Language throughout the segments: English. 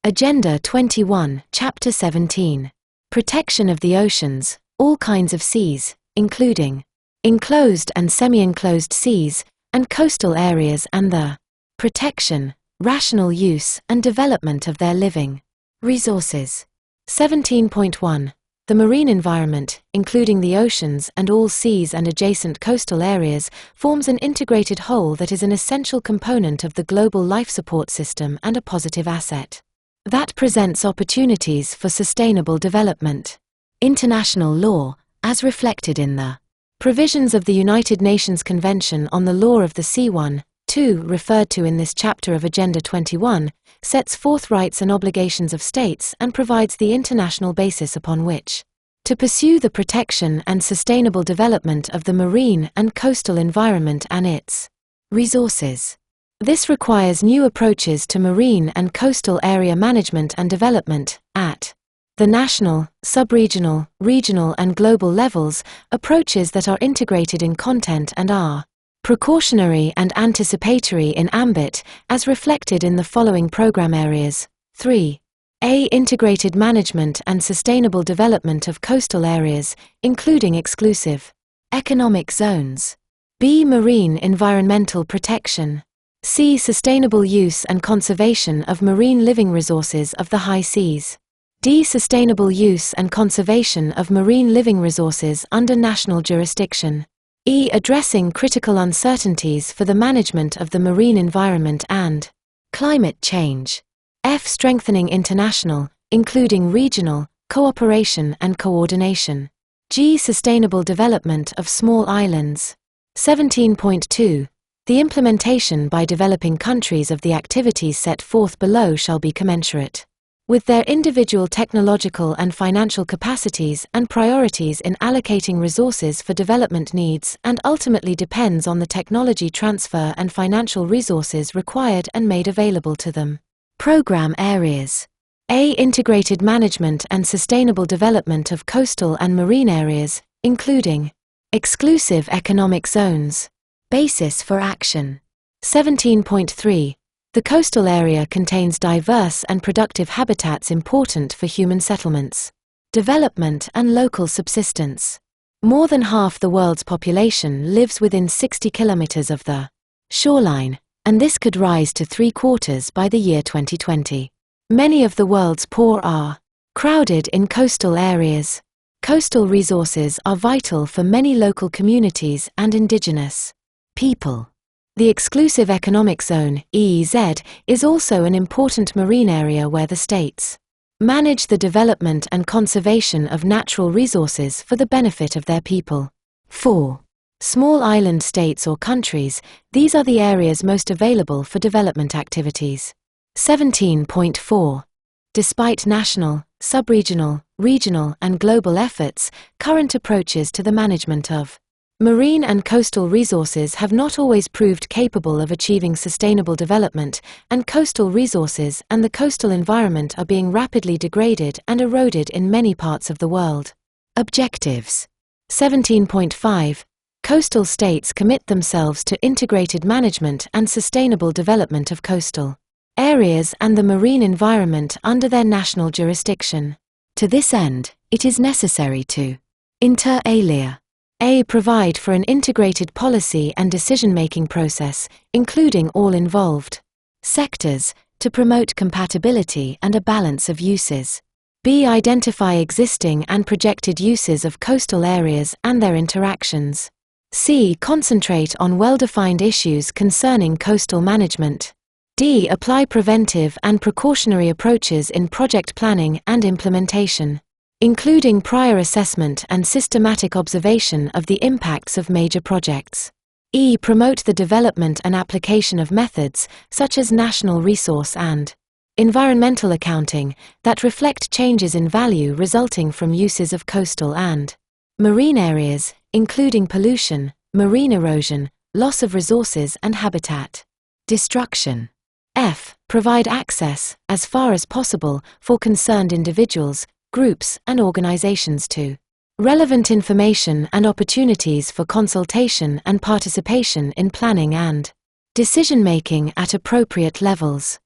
Agenda 21, Chapter 17. Protection of the oceans, all kinds of seas, including enclosed and semi-enclosed seas, and coastal areas, and the protection, rational use, and development of their living resources. 17.1. The marine environment, including the oceans and all seas and adjacent coastal areas, forms an integrated whole that is an essential component of the global life support system and a positive asset that presents opportunities for sustainable development. International law, as reflected in the provisions of the United Nations Convention on the Law of the Sea 1.2, referred to in this chapter of Agenda 21, sets forth rights and obligations of states and provides the international basis upon which to pursue the protection and sustainable development of the marine and coastal environment and its resources. This requires new approaches to marine and coastal area management and development, at the national, sub-regional, regional and global levels, approaches that are integrated in content and are precautionary and anticipatory in ambit, as reflected in the following program areas. 3. A. Integrated management and sustainable development of coastal areas, including exclusive economic zones. B. Marine environmental protection. C. Sustainable use and conservation of marine living resources of the high seas. D. Sustainable use and conservation of marine living resources under national jurisdiction. E. Addressing critical uncertainties for the management of the marine environment and climate change. F. Strengthening international, including regional, cooperation and coordination. G. Sustainable development of small islands. 17.2. The implementation by developing countries of the activities set forth below shall be commensurate with their individual technological and financial capacities and priorities in allocating resources for development needs, and ultimately depends on the technology transfer and financial resources required and made available to them. Program areas. A. Integrated management and sustainable development of coastal and marine areas, including exclusive economic zones. Basis for action. 17.3. The coastal area contains diverse and productive habitats important for human settlements, development and local subsistence. More than half the world's population lives within 60 kilometers of the shoreline, and this could rise to 3/4 by the year 2020. Many of the world's poor are crowded in coastal areas. Coastal resources are vital for many local communities and indigenous people. The Exclusive Economic Zone, EEZ, is also an important marine area where the states manage the development and conservation of natural resources for the benefit of their people. 4. Small island states or countries, these are the areas most available for development activities. 17.4. Despite national, sub-regional, regional and global efforts, current approaches to the management of marine and coastal resources have not always proved capable of achieving sustainable development, and coastal resources and the coastal environment are being rapidly degraded and eroded in many parts of the world. Objectives. 17.5. Coastal states commit themselves to integrated management and sustainable development of coastal areas and the marine environment under their national jurisdiction. To this end, it is necessary to inter alia A. Provide for an integrated policy and decision-making process, including all involved sectors, to promote compatibility and a balance of uses. B. Identify existing and projected uses of coastal areas and their interactions. C. Concentrate on well-defined issues concerning coastal management. D. Apply preventive and precautionary approaches in project planning and implementation, including prior assessment and systematic observation of the impacts of major projects. E. Promote the development and application of methods, such as national resource and environmental accounting, that reflect changes in value resulting from uses of coastal and marine areas, including pollution, marine erosion, loss of resources and habitat destruction. F. Provide access, as far as possible, for concerned individuals, groups and organizations to relevant information and opportunities for consultation and participation in planning and decision-making at appropriate levels.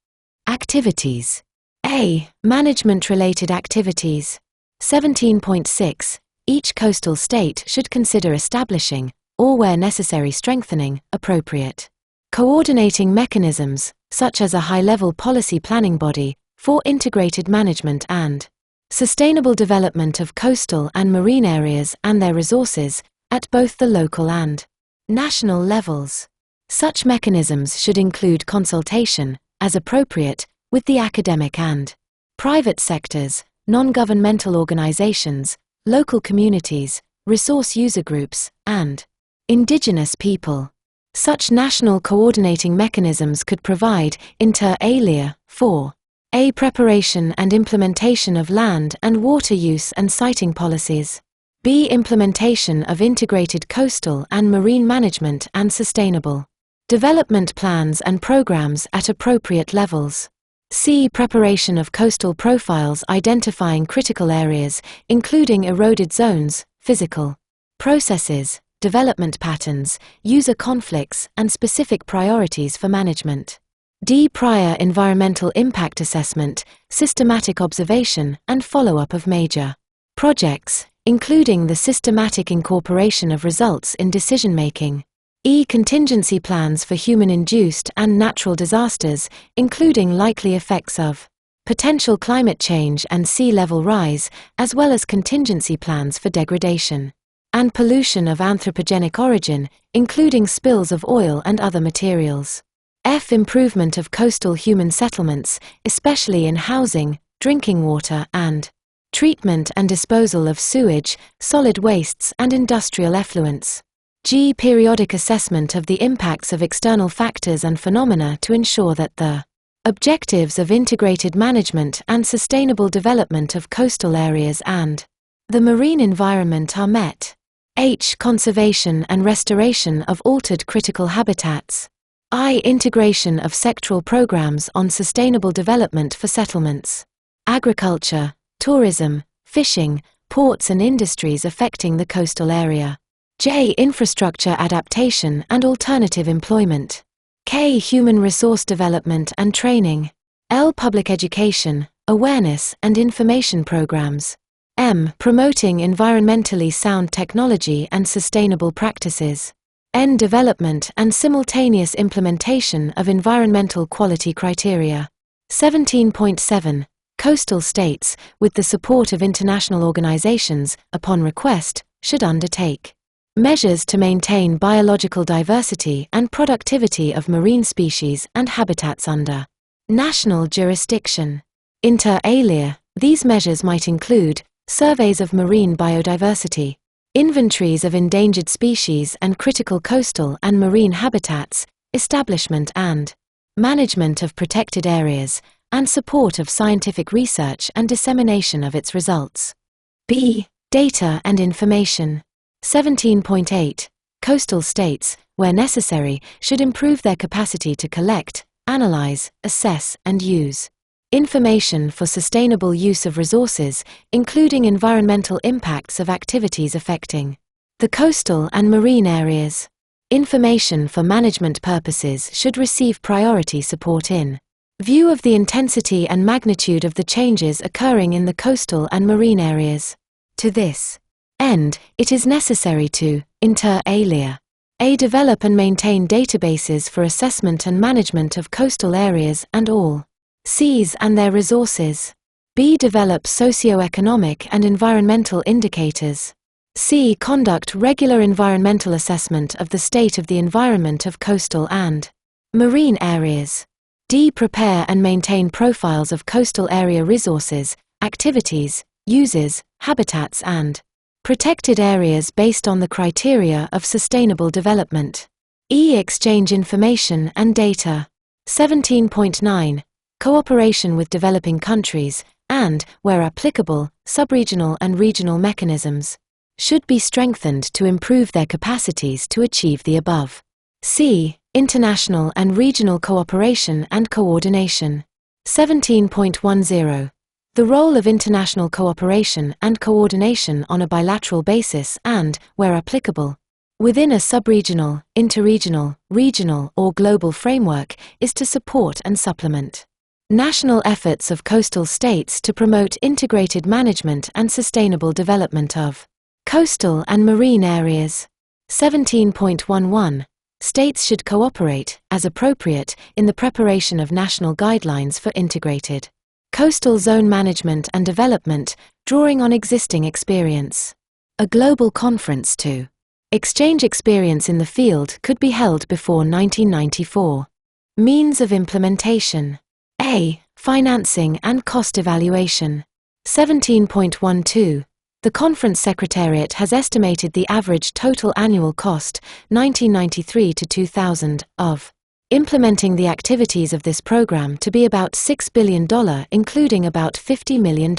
Activities. A. Management-related activities. 17.6. Each coastal state should consider establishing, or where necessary strengthening, appropriate coordinating mechanisms, such as a high-level policy planning body, for integrated management and sustainable development of coastal and marine areas and their resources, at both the local and national levels. Such mechanisms should include consultation, as appropriate, with the academic and private sectors, non-governmental organizations, local communities, resource user groups, and indigenous people. Such national coordinating mechanisms could provide, inter alia, for a. Preparation and implementation of land and water use and siting policies. B. Implementation of integrated coastal and marine management and sustainable development plans and programs at appropriate levels. C. Preparation of coastal profiles identifying critical areas, including eroded zones, physical processes, development patterns, user conflicts, and specific priorities for management. D. Prior environmental impact assessment, systematic observation, and follow-up of major projects, including the systematic incorporation of results in decision-making. E. Contingency plans for human-induced and natural disasters, including likely effects of potential climate change and sea level rise, as well as contingency plans for degradation and pollution of anthropogenic origin, including spills of oil and other materials. F. Improvement of coastal human settlements, especially in housing, drinking water, and treatment and disposal of sewage, solid wastes, and industrial effluents. G. Periodic assessment of the impacts of external factors and phenomena to ensure that the objectives of integrated management and sustainable development of coastal areas and the marine environment are met. H. Conservation and restoration of altered critical habitats. I. Integration of sectoral programs on sustainable development for settlements, agriculture, tourism, fishing, ports and industries affecting the coastal area. J. Infrastructure adaptation and alternative employment. K. Human resource development and training. L. Public education, awareness and information programs. M. Promoting environmentally sound technology and sustainable practices. N. Development and simultaneous implementation of environmental quality criteria. 17.7. Coastal states, with the support of international organizations, upon request, should undertake measures to maintain biological diversity and productivity of marine species and habitats under national jurisdiction. Inter alia, these measures might include surveys of marine biodiversity, inventories of endangered species and critical coastal and marine habitats, establishment and management of protected areas, and support of scientific research and dissemination of its results. B. Data and information. 17.8. Coastal states, where necessary, should improve their capacity to collect, analyze, assess, and use information for sustainable use of resources, including environmental impacts of activities affecting the coastal and marine areas. Information for management purposes should receive priority support in view of the intensity and magnitude of the changes occurring in the coastal and marine areas. To this end, it is necessary to, inter alia, a. Develop and maintain databases for assessment and management of coastal areas and all seas and their resources. B. Develop socio-economic and environmental indicators. C. Conduct regular environmental assessment of the state of the environment of coastal and marine areas. D. Prepare and maintain profiles of coastal area resources, activities, uses, habitats and protected areas based on the criteria of sustainable development. E. Exchange information and data. 17.9. Cooperation with developing countries, and, where applicable, subregional and regional mechanisms should be strengthened to improve their capacities to achieve the above. C. International and regional cooperation and coordination. 17.10. The role of international cooperation and coordination on a bilateral basis and, where applicable, within a subregional, interregional, regional or global framework is to support and supplement National efforts of coastal states to promote integrated management and sustainable development of coastal and marine areas. 17.11. States should cooperate, as appropriate, in the preparation of national guidelines for integrated coastal zone management and development, drawing on existing experience. A global conference to exchange experience in the field could be held before 1994. Means of implementation. A. Financing and cost evaluation. 17.12. The Conference Secretariat has estimated the average total annual cost, 1993 to 2000, of implementing the activities of this program to be about $6 billion, including about $50 million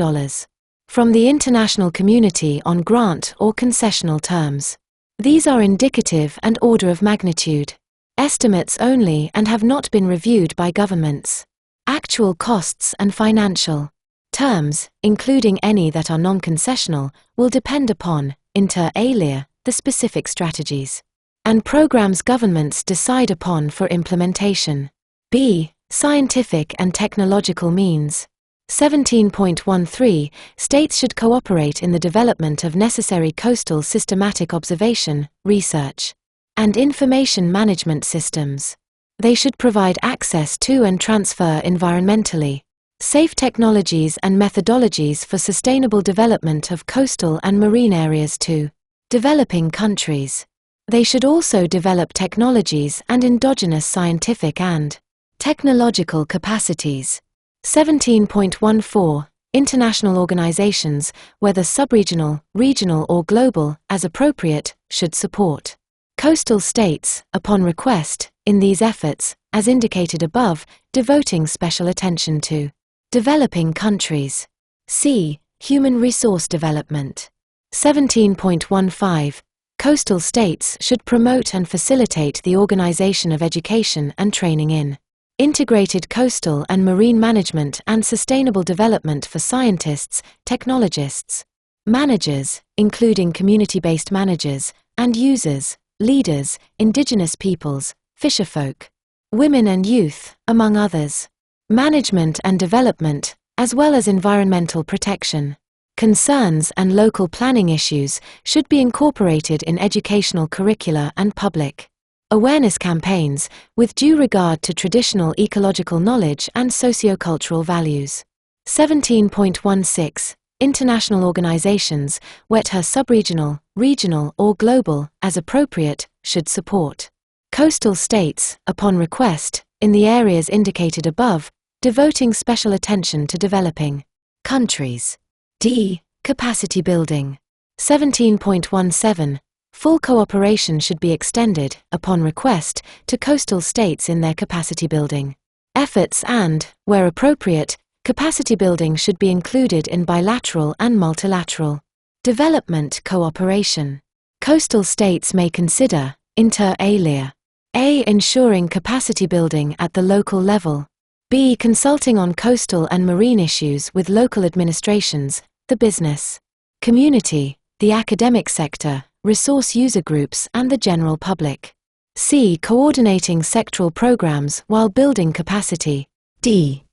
from the international community on grant or concessional terms. These are indicative and order of magnitude estimates only and have not been reviewed by governments. Actual costs and financial terms, including any that are non-concessional, will depend upon, inter alia, the specific strategies and programs governments decide upon for implementation. B. Scientific and technological means. 17.13. States should cooperate in the development of necessary coastal systematic observation, research, and information management systems. They should provide access to and transfer environmentally safe technologies and methodologies for sustainable development of coastal and marine areas to developing countries. They should also develop technologies and endogenous scientific and technological capacities. 17.14. International organizations, whether subregional, regional or global, as appropriate, should support coastal states, upon request, in these efforts, as indicated above, devoting special attention to developing countries. C. Human resource development. 17.15. Coastal states should promote and facilitate the organization of education and training in integrated coastal and marine management and sustainable development for scientists, technologists, managers, including community-based managers, and users, leaders, indigenous peoples, fisherfolk, women and youth, among others. Management and development, as well as environmental protection concerns and local planning issues, should be incorporated in educational curricula and public awareness campaigns, with due regard to traditional ecological knowledge and sociocultural values. 17.16. International organizations, whether subregional, regional or global, as appropriate, should support coastal states, upon request, in the areas indicated above, devoting special attention to developing countries. D. Capacity building. 17.17. Full cooperation should be extended, upon request, to coastal states in their capacity building efforts and, where appropriate, capacity building should be included in bilateral and multilateral development cooperation. Coastal states may consider, inter alia, A. Ensuring capacity building at the local level. B. Consulting on coastal and marine issues with local administrations, the business community, the academic sector, resource user groups and the general public. C. Coordinating sectoral programs while building capacity. D.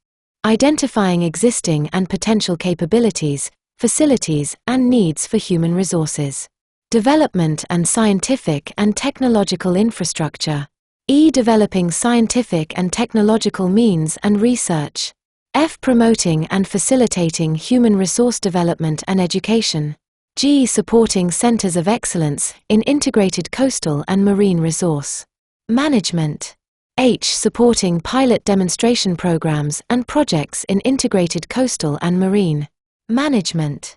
Identifying existing and potential capabilities, facilities and needs for human resources development and scientific and technological infrastructure. E. Developing scientific and technological means and research. F. Promoting and facilitating human resource development and education. G. Supporting centers of excellence in integrated coastal and marine resource management. H. Supporting pilot demonstration programs and projects in integrated coastal and marine management.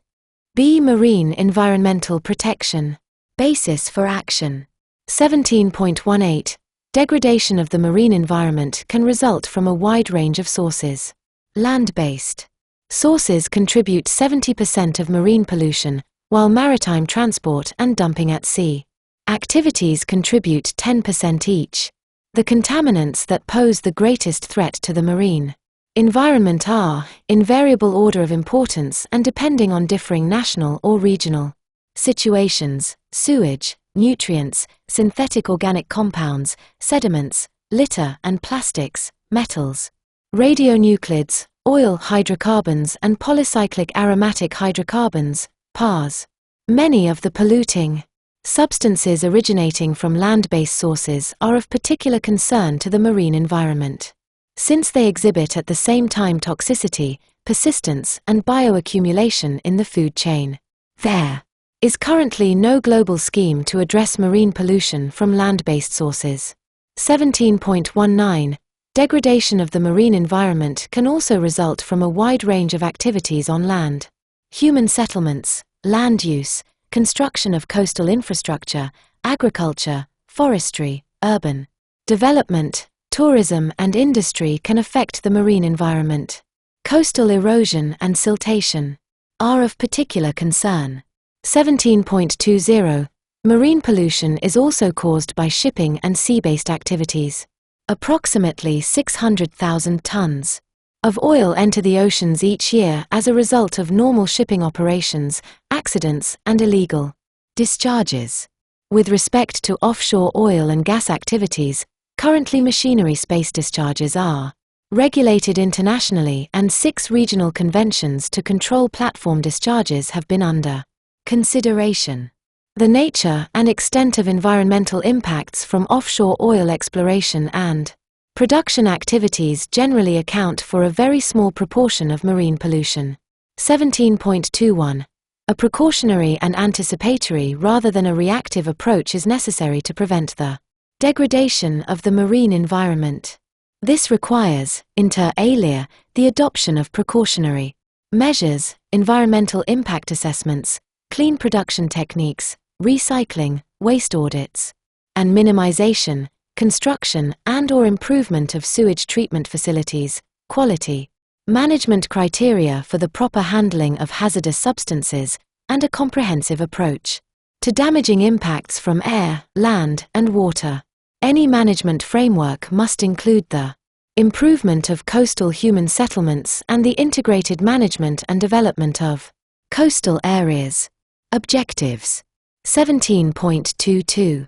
B. Marine environmental protection. Basis for action. 17.18. Degradation of the marine environment can result from a wide range of sources. Land-based sources contribute 70% of marine pollution, while maritime transport and dumping at sea activities contribute 10% each. The contaminants that pose the greatest threat to the marine environment are, in variable order of importance and depending on differing national or regional situations, sewage, nutrients, synthetic organic compounds, sediments, litter and plastics, metals, radionuclides, oil hydrocarbons and polycyclic aromatic hydrocarbons, PAHs. Many of the polluting substances originating from land-based sources are of particular concern to the marine environment, since they exhibit at the same time toxicity, persistence, and bioaccumulation in the food chain. There is currently no global scheme to address marine pollution from land-based sources. 17.19. Degradation of the marine environment can also result from a wide range of activities on land. Human settlements, land use, construction of coastal infrastructure, agriculture, forestry, urban development, tourism and industry can affect the marine environment. Coastal erosion and siltation are of particular concern. 17.20. Marine pollution is also caused by shipping and sea-based activities. Approximately 600,000 tons of oil enter the oceans each year as a result of normal shipping operations, accidents, and illegal discharges. With respect to offshore oil and gas activities, currently machinery space discharges are regulated internationally, and 6 regional conventions to control platform discharges have been under consideration. The nature and extent of environmental impacts from offshore oil exploration and production activities generally account for a very small proportion of marine pollution. 17.21. A precautionary and anticipatory rather than a reactive approach is necessary to prevent the degradation of the marine environment. This requires, inter alia, the adoption of precautionary measures, environmental impact assessments, clean production techniques, recycling, waste audits, and minimization, construction and/or improvement of sewage treatment facilities, quality management criteria for the proper handling of hazardous substances, and a comprehensive approach to damaging impacts from air, land, and water. Any management framework must include the improvement of coastal human settlements and the integrated management and development of coastal areas. Objectives. 17.22.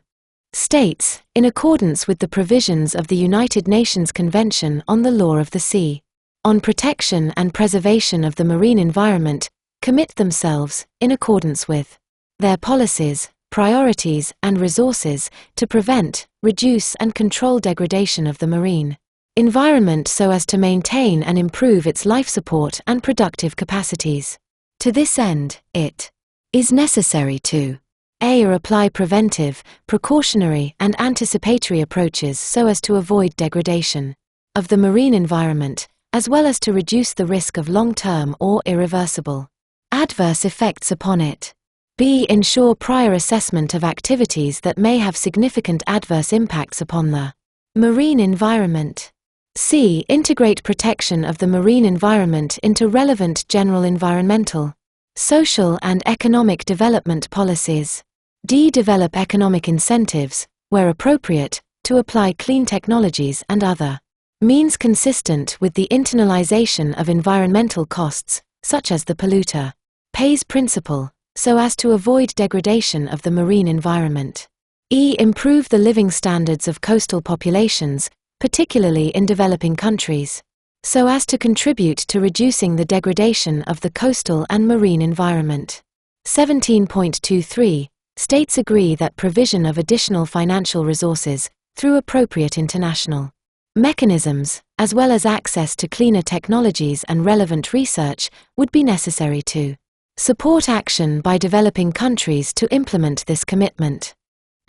States, in accordance with the provisions of the United Nations Convention on the Law of the Sea, on protection and preservation of the marine environment, commit themselves, in accordance with their policies, priorities, and resources, to prevent, reduce, and control degradation of the marine environment so as to maintain and improve its life support and productive capacities. To this end, it is necessary to apply preventive, precautionary, and anticipatory approaches so as to avoid degradation of the marine environment, as well as to reduce the risk of long-term or irreversible adverse effects upon it. B. Ensure prior assessment of activities that may have significant adverse impacts upon the marine environment. C. Integrate protection of the marine environment into relevant general environmental, social and economic development policies. D. Develop economic incentives, where appropriate, to apply clean technologies and other means consistent with the internalization of environmental costs, such as the polluter pays principle, so as to avoid degradation of the marine environment. E. Improve the living standards of coastal populations, particularly in developing countries, so as to contribute to reducing the degradation of the coastal and marine environment. 17.23. States agree that provision of additional financial resources, through appropriate international mechanisms, as well as access to cleaner technologies and relevant research, would be necessary to support action by developing countries to implement this commitment.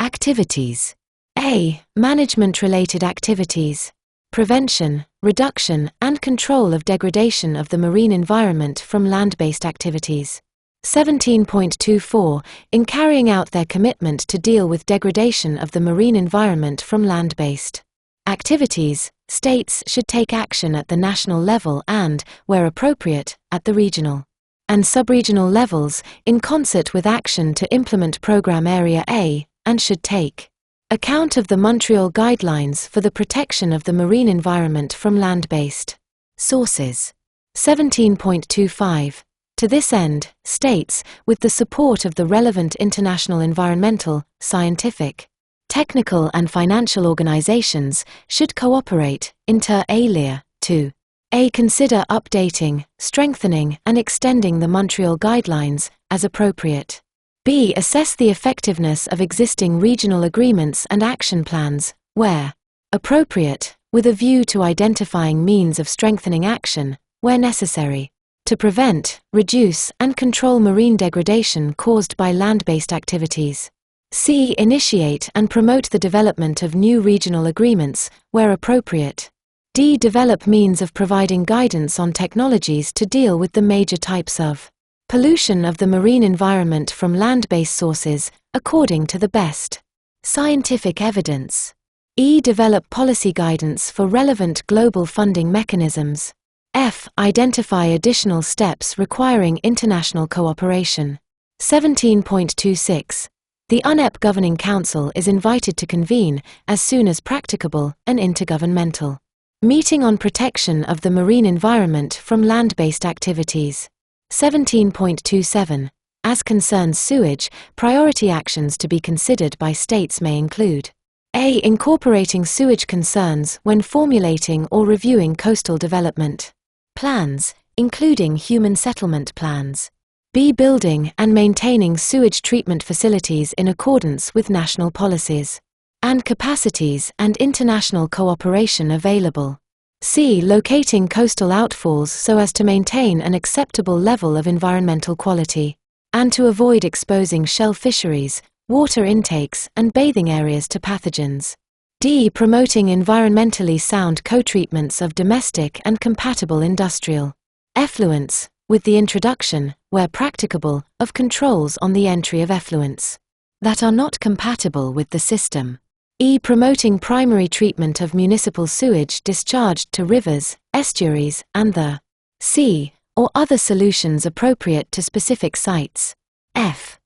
Activities. A. Management-related activities. Prevention, reduction, and control of degradation of the marine environment from land-based activities. 17.24. In carrying out their commitment to deal with degradation of the marine environment from land-based activities, states should take action at the national level and, where appropriate, at the regional and sub-regional levels, in concert with action to implement Programme Area A, and should take account of the Montreal Guidelines for the protection of the marine environment from land-based sources. 17.25. To this end, states, with the support of the relevant international environmental, scientific, technical and financial organizations, should cooperate, inter alia, to A. Consider updating, strengthening, and extending the Montreal Guidelines, as appropriate. B. Assess the effectiveness of existing regional agreements and action plans, where appropriate, with a view to identifying means of strengthening action, where necessary, to prevent, reduce, and control marine degradation caused by land-based activities. C. Initiate and promote the development of new regional agreements, where appropriate. D. Develop means of providing guidance on technologies to deal with the major types of pollution of the marine environment from land-based sources, according to the best scientific evidence. E. Develop policy guidance for relevant global funding mechanisms. F. Identify additional steps requiring international cooperation. 17.26. The UNEP Governing Council is invited to convene, as soon as practicable, an intergovernmental meeting on protection of the marine environment from land-based activities. 17.27. As concerns sewage, priority actions to be considered by states may include: A. Incorporating sewage concerns when formulating or reviewing coastal development plans, including human settlement plans. B. Building and maintaining sewage treatment facilities in accordance with national policies and capacities and international cooperation available. C. Locating coastal outfalls so as to maintain an acceptable level of environmental quality, and to avoid exposing shell fisheries, water intakes, and bathing areas to pathogens. D. Promoting environmentally sound co-treatments of domestic and compatible industrial effluents, with the introduction, where practicable, of controls on the entry of effluents that are not compatible with the system. E. Promoting primary treatment of municipal sewage discharged to rivers, estuaries, and the sea, or other solutions appropriate to specific sites. F.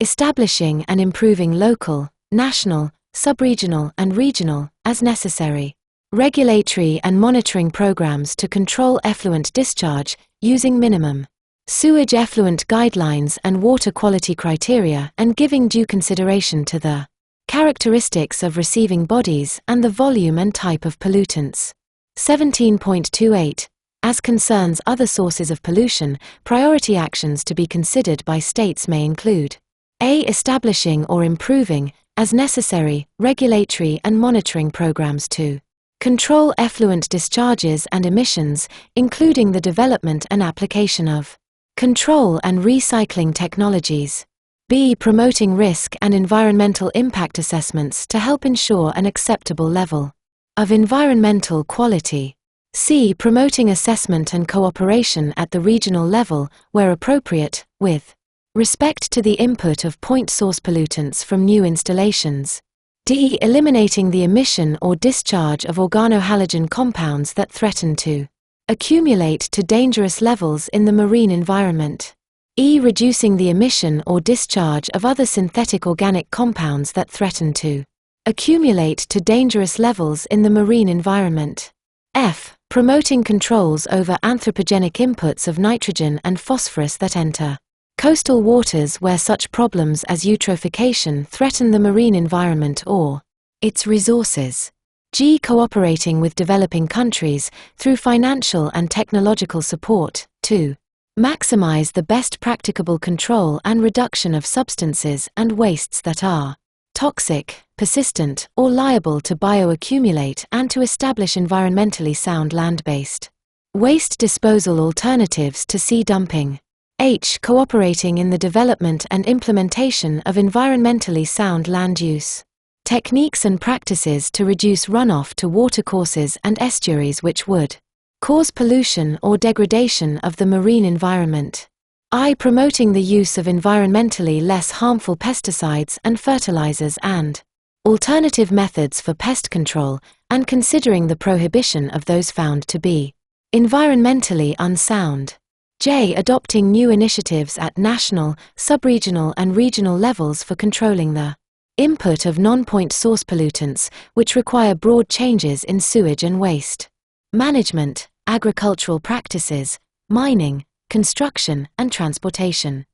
Establishing and improving local, national, subregional, and regional, as necessary, regulatory and monitoring programs to control effluent discharge, using minimum sewage effluent guidelines and water quality criteria, and giving due consideration to the characteristics of receiving bodies and the volume and type of pollutants. 17.28. As concerns other sources of pollution, priority actions to be considered by states may include: A. Establishing or improving, as necessary, regulatory and monitoring programs to control effluent discharges and emissions, including the development and application of control and recycling technologies. B. Promoting risk and environmental impact assessments to help ensure an acceptable level of environmental quality. C. Promoting assessment and cooperation at the regional level, where appropriate, with respect to the input of point source pollutants from new installations. D. Eliminating the emission or discharge of organohalogen compounds that threaten to accumulate to dangerous levels in the marine environment. E. Reducing the emission or discharge of other synthetic organic compounds that threaten to accumulate to dangerous levels in the marine environment. F. Promoting controls over anthropogenic inputs of nitrogen and phosphorus that enter coastal waters where such problems as eutrophication threaten the marine environment or its resources. G. Cooperating with developing countries through financial and technological support to maximize the best practicable control and reduction of substances and wastes that are toxic, persistent, or liable to bioaccumulate, and to establish environmentally sound land-based waste disposal alternatives to sea dumping. H. Cooperating in the development and implementation of environmentally sound land use techniques and practices to reduce runoff to watercourses and estuaries which would cause pollution or degradation of the marine environment. I. Promoting the use of environmentally less harmful pesticides and fertilizers and alternative methods for pest control, and considering the prohibition of those found to be environmentally unsound. J. Adopting new initiatives at national, subregional, and regional levels for controlling the input of non-point source pollutants, which require broad changes in sewage and waste management, agricultural practices, mining, construction, and transportation.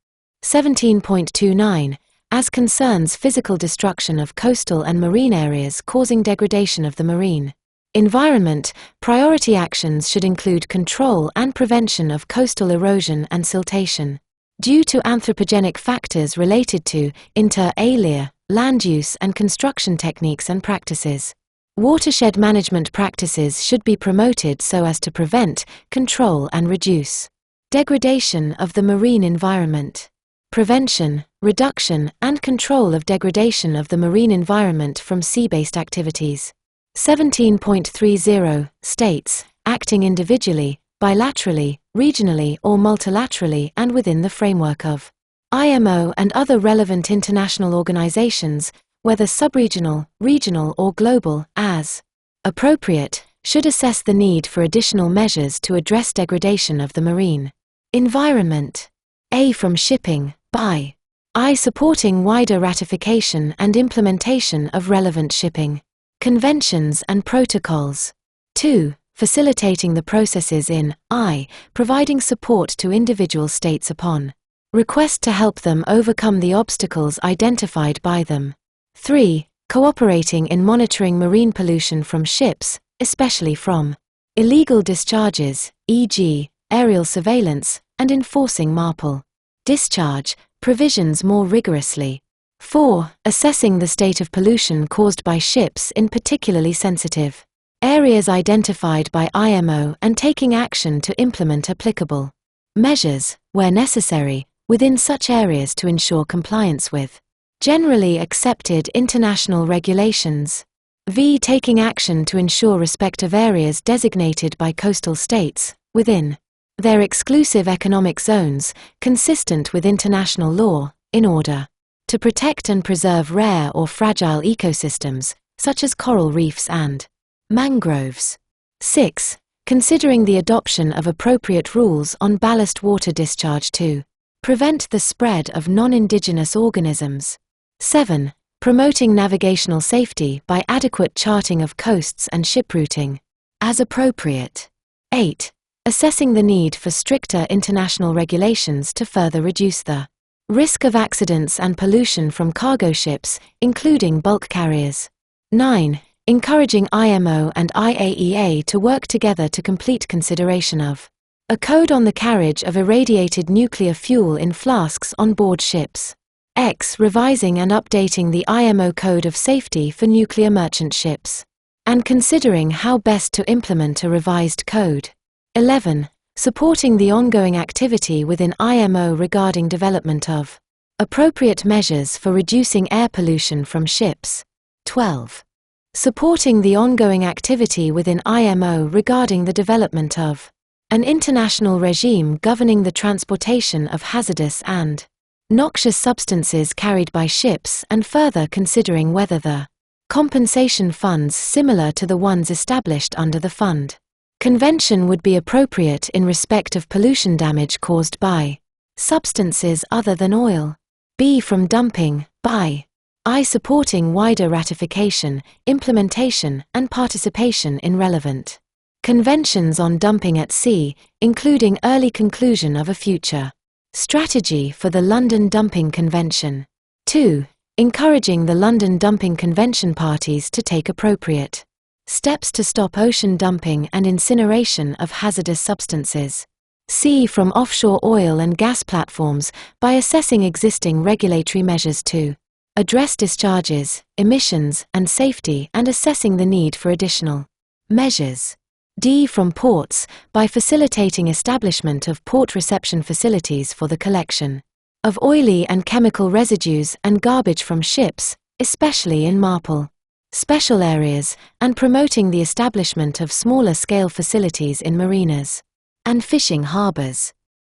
17.29. As concerns physical destruction of coastal and marine areas causing degradation of the marine Environment. Priority actions should include control and prevention of coastal erosion and siltation. Due to anthropogenic factors related to, inter alia, land use and construction techniques and practices. Watershed management practices should be promoted so as to prevent, control and reduce degradation of the marine environment. Prevention, reduction, and control of degradation of the marine environment from sea-based activities. 17.30 states, acting individually, bilaterally, regionally or multilaterally and within the framework of IMO and other relevant international organizations, whether subregional, regional or global, as appropriate, should assess the need for additional measures to address degradation of the marine environment. A. From shipping, by I. Supporting wider ratification and implementation of relevant shipping conventions and protocols. 2. Facilitating the processes in I. Providing support to individual states upon request to help them overcome the obstacles identified by them. 3. Cooperating in monitoring marine pollution from ships, especially from illegal discharges, e.g., aerial surveillance, and enforcing MARPOL discharge provisions more rigorously. 4. Assessing the state of pollution caused by ships in particularly sensitive areas identified by IMO and taking action to implement applicable measures, where necessary, within such areas to ensure compliance with generally accepted international regulations. V. Taking action to ensure respect of areas designated by coastal states, within their exclusive economic zones, consistent with international law, in order to protect and preserve rare or fragile ecosystems, such as coral reefs and mangroves. 6. Considering the adoption of appropriate rules on ballast water discharge to prevent the spread of non-indigenous organisms. 7. Promoting navigational safety by adequate charting of coasts and shiprouting, as appropriate. 8. Assessing the need for stricter international regulations to further reduce the risk of accidents and pollution from cargo ships, including bulk carriers. 9. Encouraging IMO and IAEA to work together to complete consideration of a code on the carriage of irradiated nuclear fuel in flasks on board ships. X. Revising and updating the IMO Code of Safety for nuclear merchant ships, and considering how best to implement a revised code. 11. Supporting the ongoing activity within IMO regarding development of appropriate measures for reducing air pollution from ships. 12. Supporting the ongoing activity within IMO regarding the development of an international regime governing the transportation of hazardous and noxious substances carried by ships, and further considering whether the compensation funds similar to the ones established under the fund convention would be appropriate in respect of pollution damage caused by substances other than oil. B. From dumping, by I. Supporting wider ratification, implementation, and participation in relevant conventions on dumping at sea, including early conclusion of a future strategy for the London Dumping Convention. 2. Encouraging the London Dumping Convention parties to take appropriate steps to stop ocean dumping and incineration of hazardous substances. C. From offshore oil and gas platforms, by assessing existing regulatory measures to address discharges, emissions, and safety, and assessing the need for additional measures. D. From ports, by facilitating establishment of port reception facilities for the collection of oily and chemical residues and garbage from ships, especially in MARPOL special areas, and promoting the establishment of smaller-scale facilities in marinas and fishing harbors.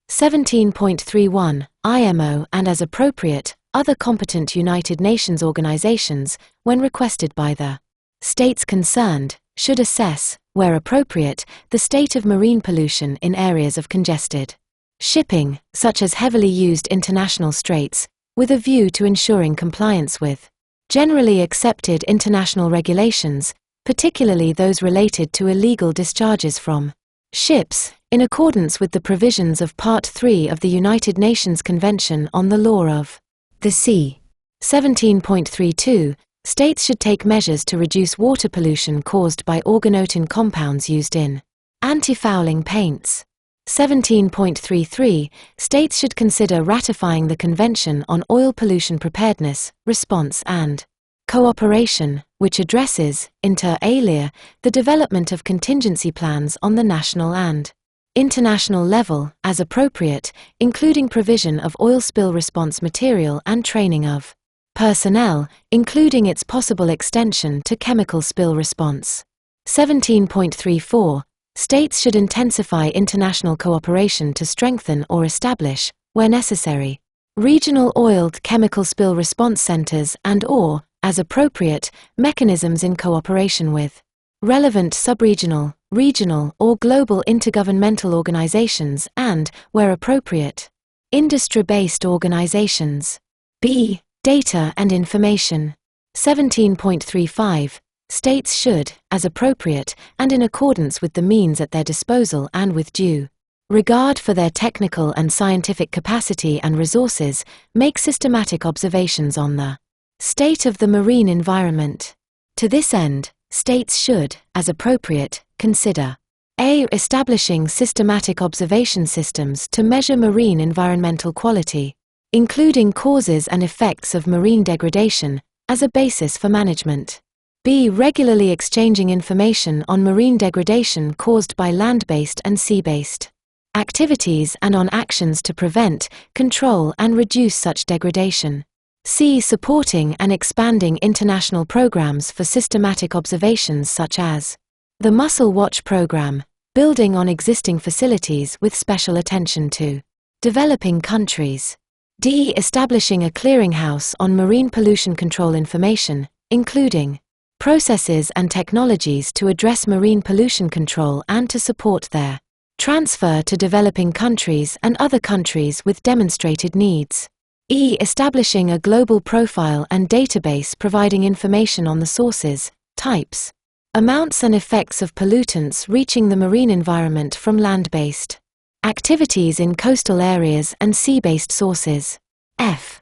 17.31 IMO and as appropriate, other competent United Nations organizations, when requested by the states concerned, should assess, where appropriate, the state of marine pollution in areas of congested shipping, such as heavily used international straits, with a view to ensuring compliance with generally accepted international regulations, particularly those related to illegal discharges from ships, in accordance with the provisions of Part 3 of the United Nations Convention on the Law of the Sea. 17.32 States should take measures to reduce water pollution caused by organotin compounds used in anti-fouling paints. 17.33 States should consider ratifying the Convention on Oil Pollution Preparedness, Response and Cooperation, which addresses, inter alia, the development of contingency plans on the national and international level, as appropriate, including provision of oil spill response material and training of personnel, including its possible extension to chemical spill response. 17.34 States should intensify international cooperation to strengthen or establish, where necessary, regional oiled chemical spill response centers and/or, as appropriate, mechanisms in cooperation with relevant subregional, regional, or global intergovernmental organizations and, where appropriate, industry-based organizations. B. Data and information. 17.35 States should, as appropriate, and in accordance with the means at their disposal and with due regard for their technical and scientific capacity and resources, make systematic observations on the state of the marine environment. To this end, states should, as appropriate, consider a. Establishing systematic observation systems to measure marine environmental quality, including causes and effects of marine degradation, as a basis for management. B. Regularly exchanging information on marine degradation caused by land-based and sea-based activities and on actions to prevent, control and reduce such degradation. C. Supporting and expanding international programs for systematic observations such as the Mussel Watch program, building on existing facilities with special attention to developing countries. D. Establishing a clearinghouse on marine pollution control information, including processes and technologies to address marine pollution control and to support their transfer to developing countries and other countries with demonstrated needs. E. Establishing a global profile and database providing information on the sources, types, amounts and effects of pollutants reaching the marine environment from land-based activities in coastal areas and sea-based sources. F.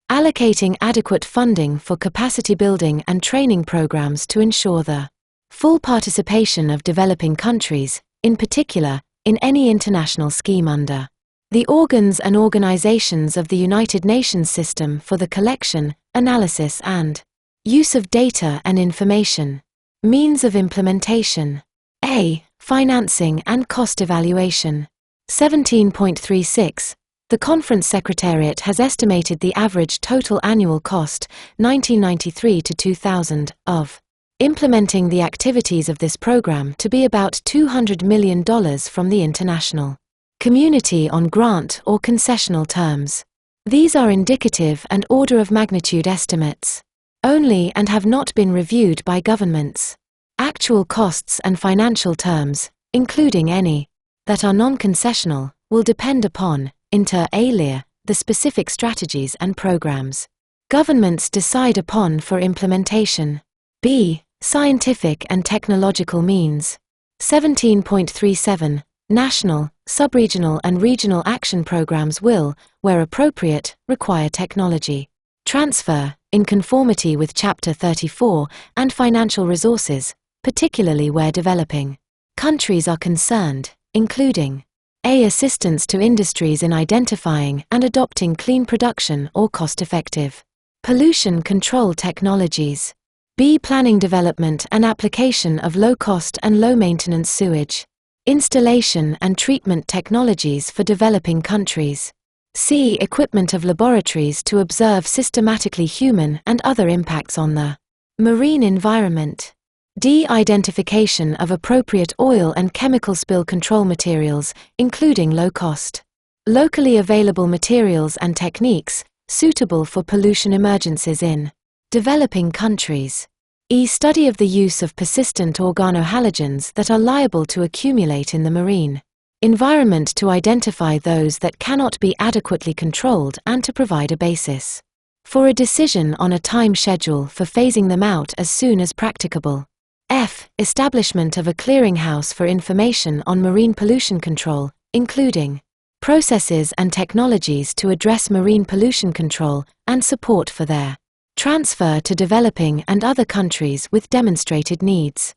Allocating adequate funding for capacity building and training programs to ensure the full participation of developing countries, in particular, in any international scheme under the organs and organizations of the United Nations System for the collection, analysis and use of data and information. Means of implementation. A. Financing and cost evaluation. 17.36 The Conference Secretariat has estimated the average total annual cost, 1993 to 2000, of implementing the activities of this program to be about $200 million from the international community on grant or concessional terms. These are indicative and order of magnitude estimates only and have not been reviewed by governments. Actual costs and financial terms, including any that are non-concessional, will depend upon, inter alia, the specific strategies and programs governments decide upon for implementation. B. Scientific and technological means. 17.37 National, subregional and regional action programs will, where appropriate, require technology transfer, in conformity with Chapter 34, and financial resources, particularly where developing countries are concerned, including a. Assistance to industries in identifying and adopting clean production or cost-effective pollution control technologies. B. Planning development and application of low-cost and low-maintenance sewage installation and treatment technologies for developing countries. C. Equipment of laboratories to observe systematically human and other impacts on the marine environment. D. Identification of appropriate oil and chemical spill control materials, including low-cost, locally available materials and techniques, suitable for pollution emergencies in developing countries. E. Study of the use of persistent organohalogens that are liable to accumulate in the marine environment to identify those that cannot be adequately controlled and to provide a basis for a decision on a time schedule for phasing them out as soon as practicable. F. Establishment of a clearinghouse for information on marine pollution control, including processes and technologies to address marine pollution control and support for their Transfer to developing and other countries with demonstrated needs.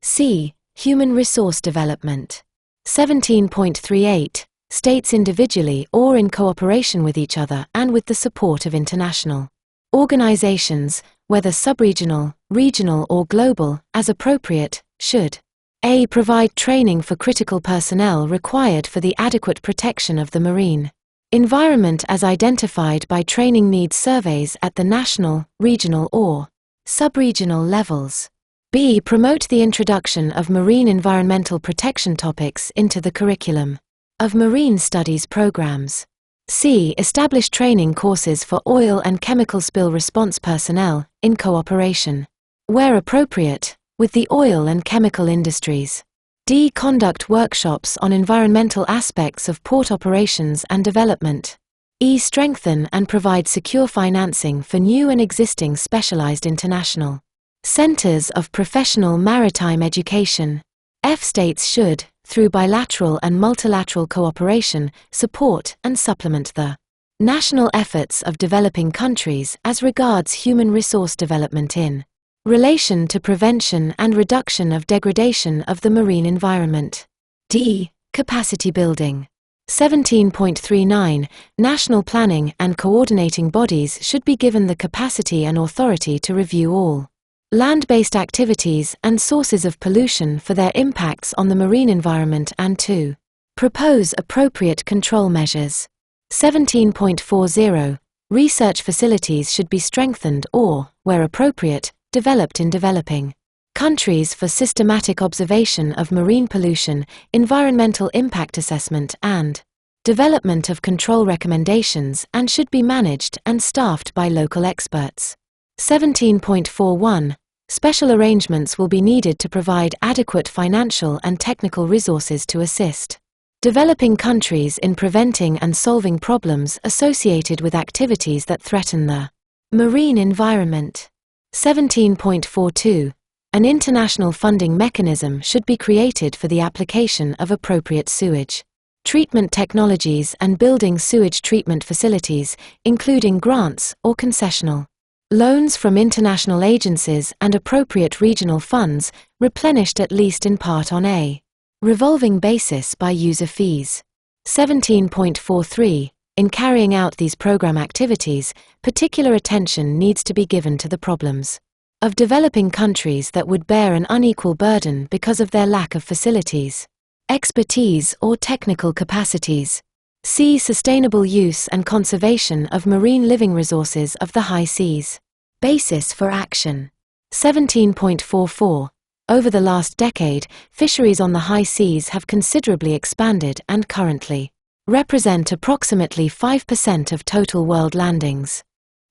C. Human resource development. 17.38. States individually or in cooperation with each other and with the support of international organizations, whether subregional, regional or global, as appropriate, should a. Provide training for critical personnel required for the adequate protection of the marine environment as identified by training needs surveys at the national, regional or subregional levels. B. Promote the introduction of marine environmental protection topics into the curriculum of marine studies programs. C. Establish training courses for oil and chemical spill response personnel, in cooperation, where appropriate, with the oil and chemical industries. D. Conduct workshops on environmental aspects of port operations and development. E. Strengthen and provide secure financing for new and existing specialized international centers of professional maritime education. F. States should, through bilateral and multilateral cooperation, support and supplement the national efforts of developing countries as regards human resource development in relation to prevention and reduction of degradation of the marine environment. D. Capacity building. 17.39. National planning and coordinating bodies should be given the capacity and authority to review all land-based activities and sources of pollution for their impacts on the marine environment and to propose appropriate control measures. 17.40. Research facilities should be strengthened or, where appropriate, developed in developing countries for systematic observation of marine pollution, environmental impact assessment and development of control recommendations, and should be managed and staffed by local experts. 17.41. Special arrangements will be needed to provide adequate financial and technical resources to assist developing countries in preventing and solving problems associated with activities that threaten the marine environment. 17.42. An international funding mechanism should be created for the application of appropriate sewage treatment technologies and building sewage treatment facilities, including grants or concessional loans from international agencies and appropriate regional funds, replenished at least in part on a revolving basis by user fees. 17.43. In carrying out these program activities, particular attention needs to be given to the problems of developing countries that would bear an unequal burden because of their lack of facilities, expertise or technical capacities. C. Sustainable use and conservation of marine living resources of the high seas. Basis for action. 17.44. Over the last decade, fisheries on the high seas have considerably expanded and currently represent approximately 5% of total world landings.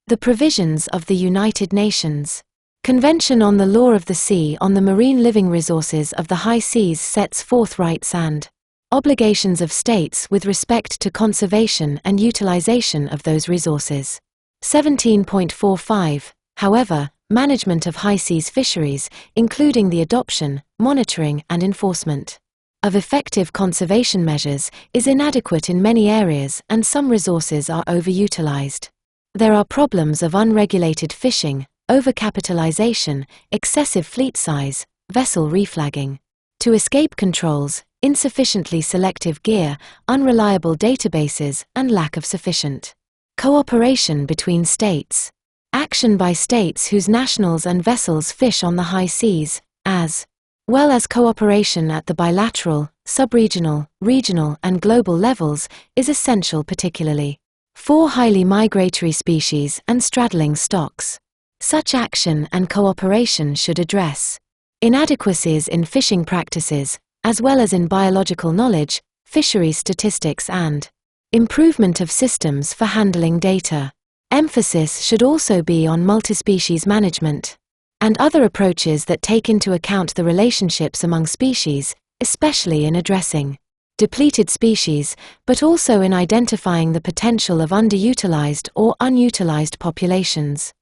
The provisions of the United Nations Convention on the Law of the Sea on the Marine Living Resources of the High Seas sets forth rights and obligations of states with respect to conservation and utilization of those resources. 17.45. However, management of high seas fisheries, including the adoption, monitoring and enforcement of effective conservation measures, is inadequate in many areas and some resources are overutilized. There are problems of unregulated fishing, overcapitalization, excessive fleet size, vessel reflagging to escape controls, insufficiently selective gear, unreliable databases, and lack of sufficient cooperation between states. Action by states whose nationals and vessels fish on the high seas, as well as cooperation at the bilateral, subregional, regional, and global levels, is essential particularly for highly migratory species and straddling stocks. Such action and cooperation should address inadequacies in fishing practices, as well as in biological knowledge, fisheries statistics and improvement of systems for handling data. Emphasis should also be on multispecies management and other approaches that take into account the relationships among species, especially in addressing depleted species, but also in identifying the potential of underutilized or unutilized populations.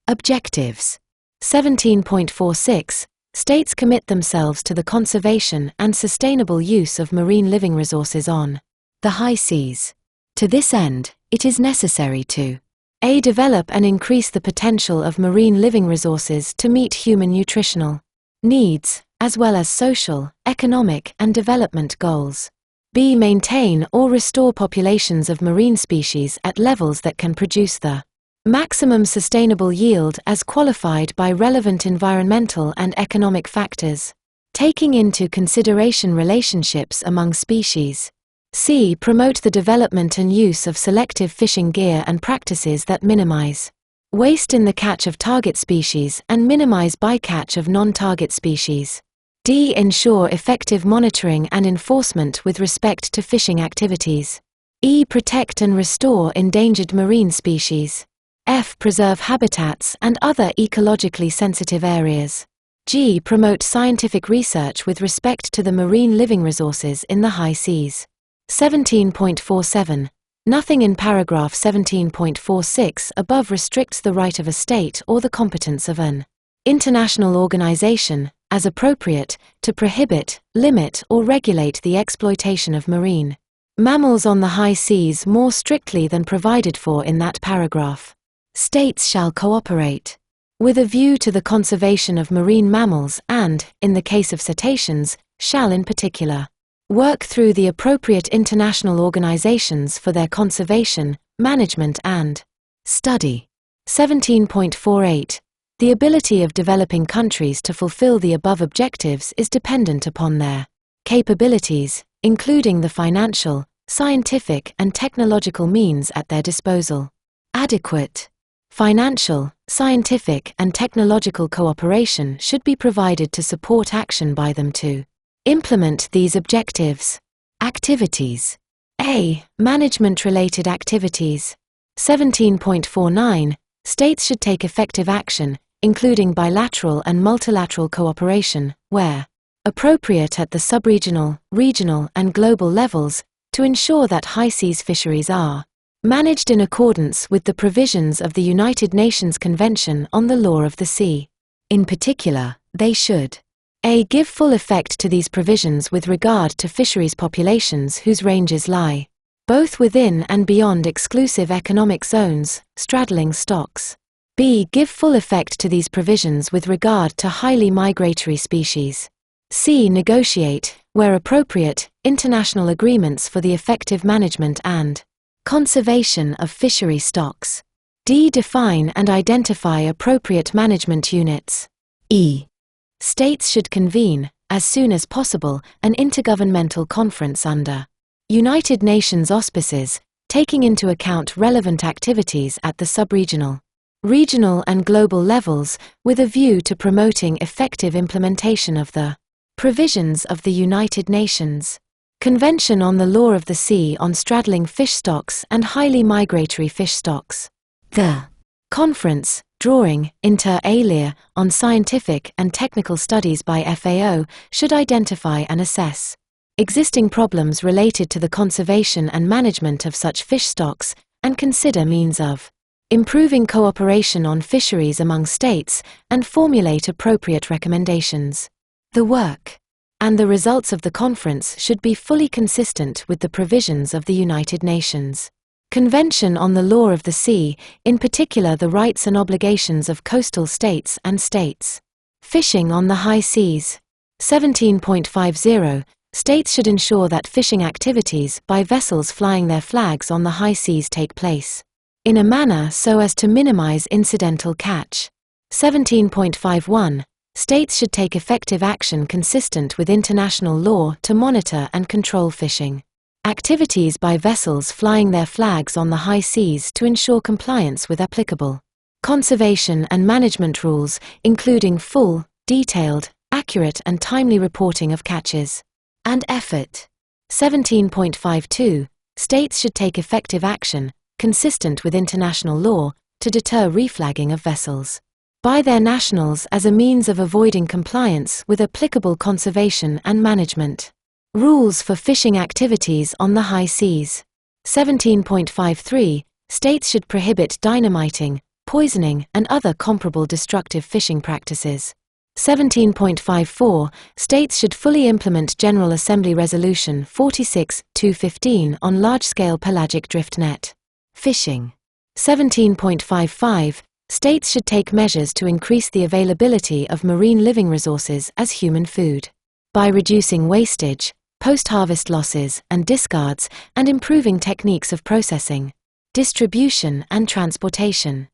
Objectives. 17.46. States commit themselves to the conservation and sustainable use of marine living resources on the high seas. To this end, it is necessary to A. Develop and increase the potential of marine living resources to meet human nutritional needs, as well as social, economic, and development goals. B. Maintain or restore populations of marine species at levels that can produce the maximum sustainable yield as qualified by relevant environmental and economic factors, taking into consideration relationships among species. C. Promote the development and use of selective fishing gear and practices that minimize waste in the catch of target species and minimize bycatch of non-target species. D. Ensure effective monitoring and enforcement with respect to fishing activities. E. Protect and restore endangered marine species. F. Preserve habitats and other ecologically sensitive areas. G. Promote scientific research with respect to the marine living resources in the high seas. 17.47. Nothing in paragraph 17.46 above restricts the right of a state or the competence of an international organization, as appropriate, to prohibit, limit or regulate the exploitation of marine mammals on the high seas more strictly than provided for in that paragraph. States shall cooperate with a view to the conservation of marine mammals and, in the case of cetaceans, shall in particular work through the appropriate international organizations for their conservation, management and study. 17.48. The ability of developing countries to fulfill the above objectives is dependent upon their capabilities, including the financial, scientific and technological means at their disposal. Adequate financial, scientific and technological cooperation should be provided to support action by them to implement these objectives. Activities. A. Management-related activities. 17.49. States should take effective action, including bilateral and multilateral cooperation, where appropriate at the subregional, regional and global levels, to ensure that high seas fisheries are managed in accordance with the provisions of the United Nations Convention on the Law of the Sea. In particular, they should A. Give full effect to these provisions with regard to fisheries populations whose ranges lie both within and beyond exclusive economic zones, straddling stocks. B. Give full effect to these provisions with regard to highly migratory species. C. Negotiate, where appropriate, international agreements for the effective management and conservation of fishery stocks. D. Define and identify appropriate management units. E. States should convene, as soon as possible, an intergovernmental conference under United Nations auspices, taking into account relevant activities at the subregional, regional and global levels, with a view to promoting effective implementation of the provisions of the United Nations Convention on the Law of the Sea on straddling fish stocks and highly migratory fish stocks. The conference, drawing, inter alia, on scientific and technical studies by FAO, should identify and assess existing problems related to the conservation and management of such fish stocks, and consider means of improving cooperation on fisheries among states, and formulate appropriate recommendations. The work and the results of the conference should be fully consistent with the provisions of the United Nations Convention on the Law of the Sea, in particular the rights and obligations of coastal states and states. Fishing on the high seas. 17.50. States should ensure that fishing activities by vessels flying their flags on the high seas take place in a manner so as to minimize incidental catch. 17.51. States should take effective action consistent with international law to monitor and control fishing activities by vessels flying their flags on the high seas to ensure compliance with applicable conservation and management rules, including full, detailed, accurate and timely reporting of catches and effort. 17.52. States should take effective action, consistent with international law, to deter reflagging of vessels by their nationals as a means of avoiding compliance with applicable conservation and management rules for fishing activities on the high seas. 17.53. States should prohibit dynamiting, poisoning, and other comparable destructive fishing practices. 17.54. States should fully implement General Assembly Resolution 46/215 on large-scale pelagic drift net fishing. 17.55 States should take measures to increase the availability of marine living resources as human food by reducing wastage, post-harvest losses and discards, and improving techniques of processing, distribution and transportation.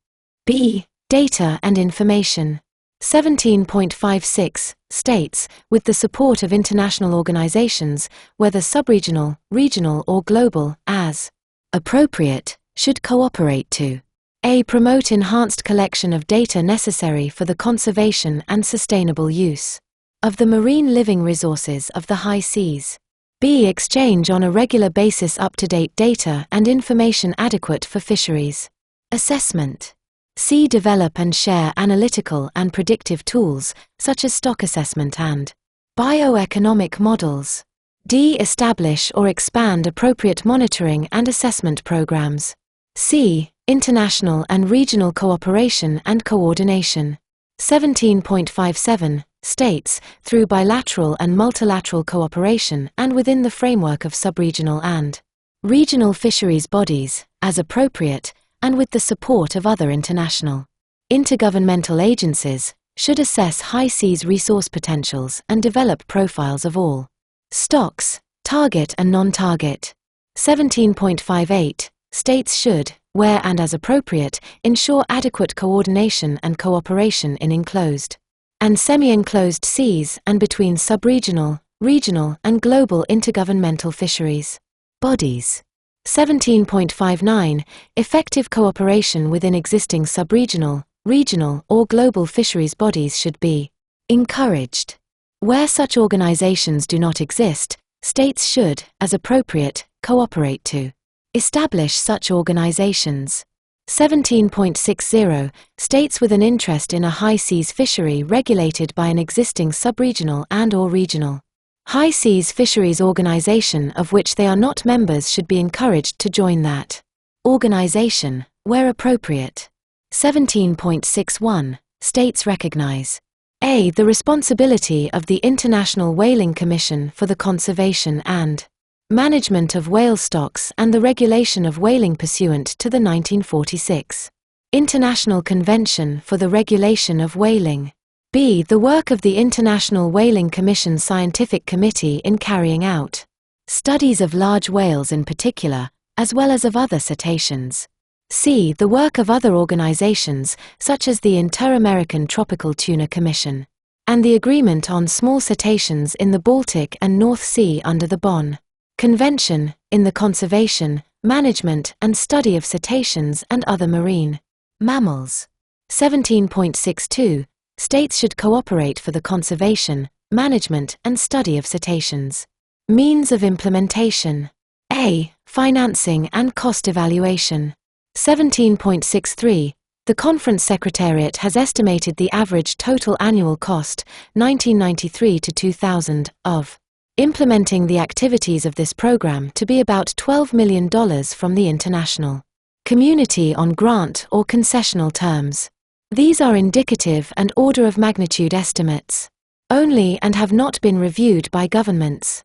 B. Data and information. 17.56 States, with the support of international organizations, whether subregional, regional or global, as appropriate, should cooperate to a. Promote enhanced collection of data necessary for the conservation and sustainable use of the marine living resources of the high seas. B. Exchange on a regular basis up-to-date data and information adequate for fisheries assessment. C. Develop and share analytical and predictive tools, such as stock assessment and bioeconomic models. D. Establish or expand appropriate monitoring and assessment programs. C. International and regional cooperation and coordination. 17.57 States, through bilateral and multilateral cooperation and within the framework of subregional and regional fisheries bodies, as appropriate, and with the support of other international intergovernmental agencies, should assess high seas resource potentials and develop profiles of all stocks, target and non-target. 17.58 States should, where and as appropriate, ensure adequate coordination and cooperation in enclosed and semi-enclosed seas and between subregional, regional and global intergovernmental fisheries bodies. 17.59 Effective cooperation within existing subregional, regional or global fisheries bodies should be encouraged. Where such organizations do not exist, states should, as appropriate, cooperate to establish such organizations. 17.60 States with an interest in a high seas fishery regulated by an existing subregional and/or regional high seas fisheries organization of which they are not members should be encouraged to join that organization, where appropriate. 17.61 States recognize a. The responsibility of the International Whaling Commission for the conservation and management of whale stocks and the regulation of whaling pursuant to the 1946 International Convention for the Regulation of Whaling. B. The work of the International Whaling Commission Scientific Committee in carrying out studies of large whales in particular, as well as of other cetaceans. C. The work of other organizations, such as the Inter-American Tropical Tuna Commission, and the Agreement on Small Cetaceans in the Baltic and North Sea under the Bonn Convention, in the conservation, management and study of cetaceans and other marine mammals. 17.62 States should cooperate for the conservation, management and study of cetaceans. Means of implementation. A. Financing and cost evaluation. 17.63 The Conference Secretariat has estimated the average total annual cost, 1993 to 2000, of implementing the activities of this program to be about $12 million from the international community on grant or concessional terms. These are indicative and order of magnitude estimates only and have not been reviewed by governments.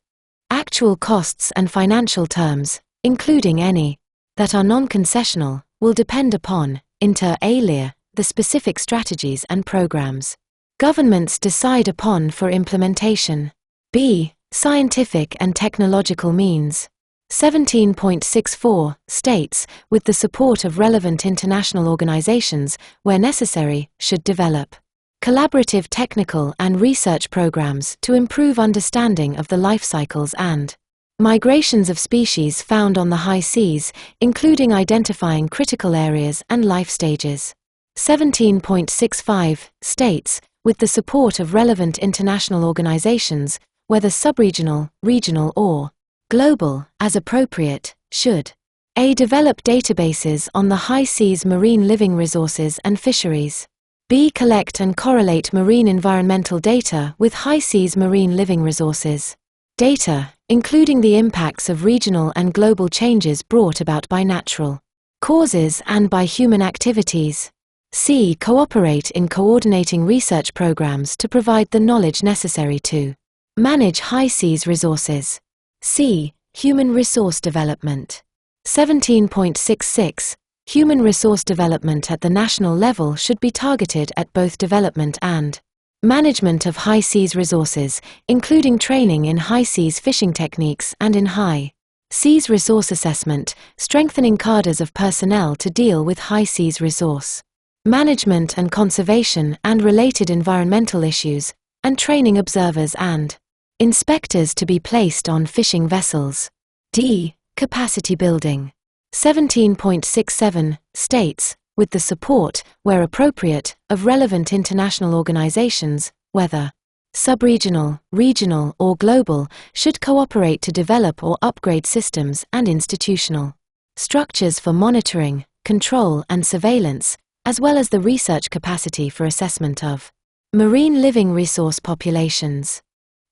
Actual costs and financial terms, including any that are non-concessional, will depend upon, inter alia, the specific strategies and programs governments decide upon for implementation. B. Scientific and technological means. 17.64 States, with the support of relevant international organizations, where necessary, should develop collaborative technical and research programs to improve understanding of the life cycles and migrations of species found on the high seas, including identifying critical areas and life stages. 17.65 States, with the support of relevant international organizations, whether subregional, regional or global, as appropriate, should a. Develop databases on the high seas marine living resources and fisheries. B. Collect and correlate marine environmental data with high seas marine living resources data, including the impacts of regional and global changes brought about by natural causes and by human activities. C. Cooperate in coordinating research programs to provide the knowledge necessary to manage high seas resources. C. Human resource development. 17.66 Human resource development at the national level should be targeted at both development and management of high seas resources, including training in high seas fishing techniques and in high seas resource assessment, strengthening cadres of personnel to deal with high seas resource management and conservation and related environmental issues, and training observers and inspectors to be placed on fishing vessels. D. Capacity building. 17.67 states, with the support, where appropriate, of relevant international organizations, whether sub-regional, regional, or global, should cooperate to develop or upgrade systems and institutional structures for monitoring, control, and surveillance, as well as the research capacity for assessment of marine living resource populations.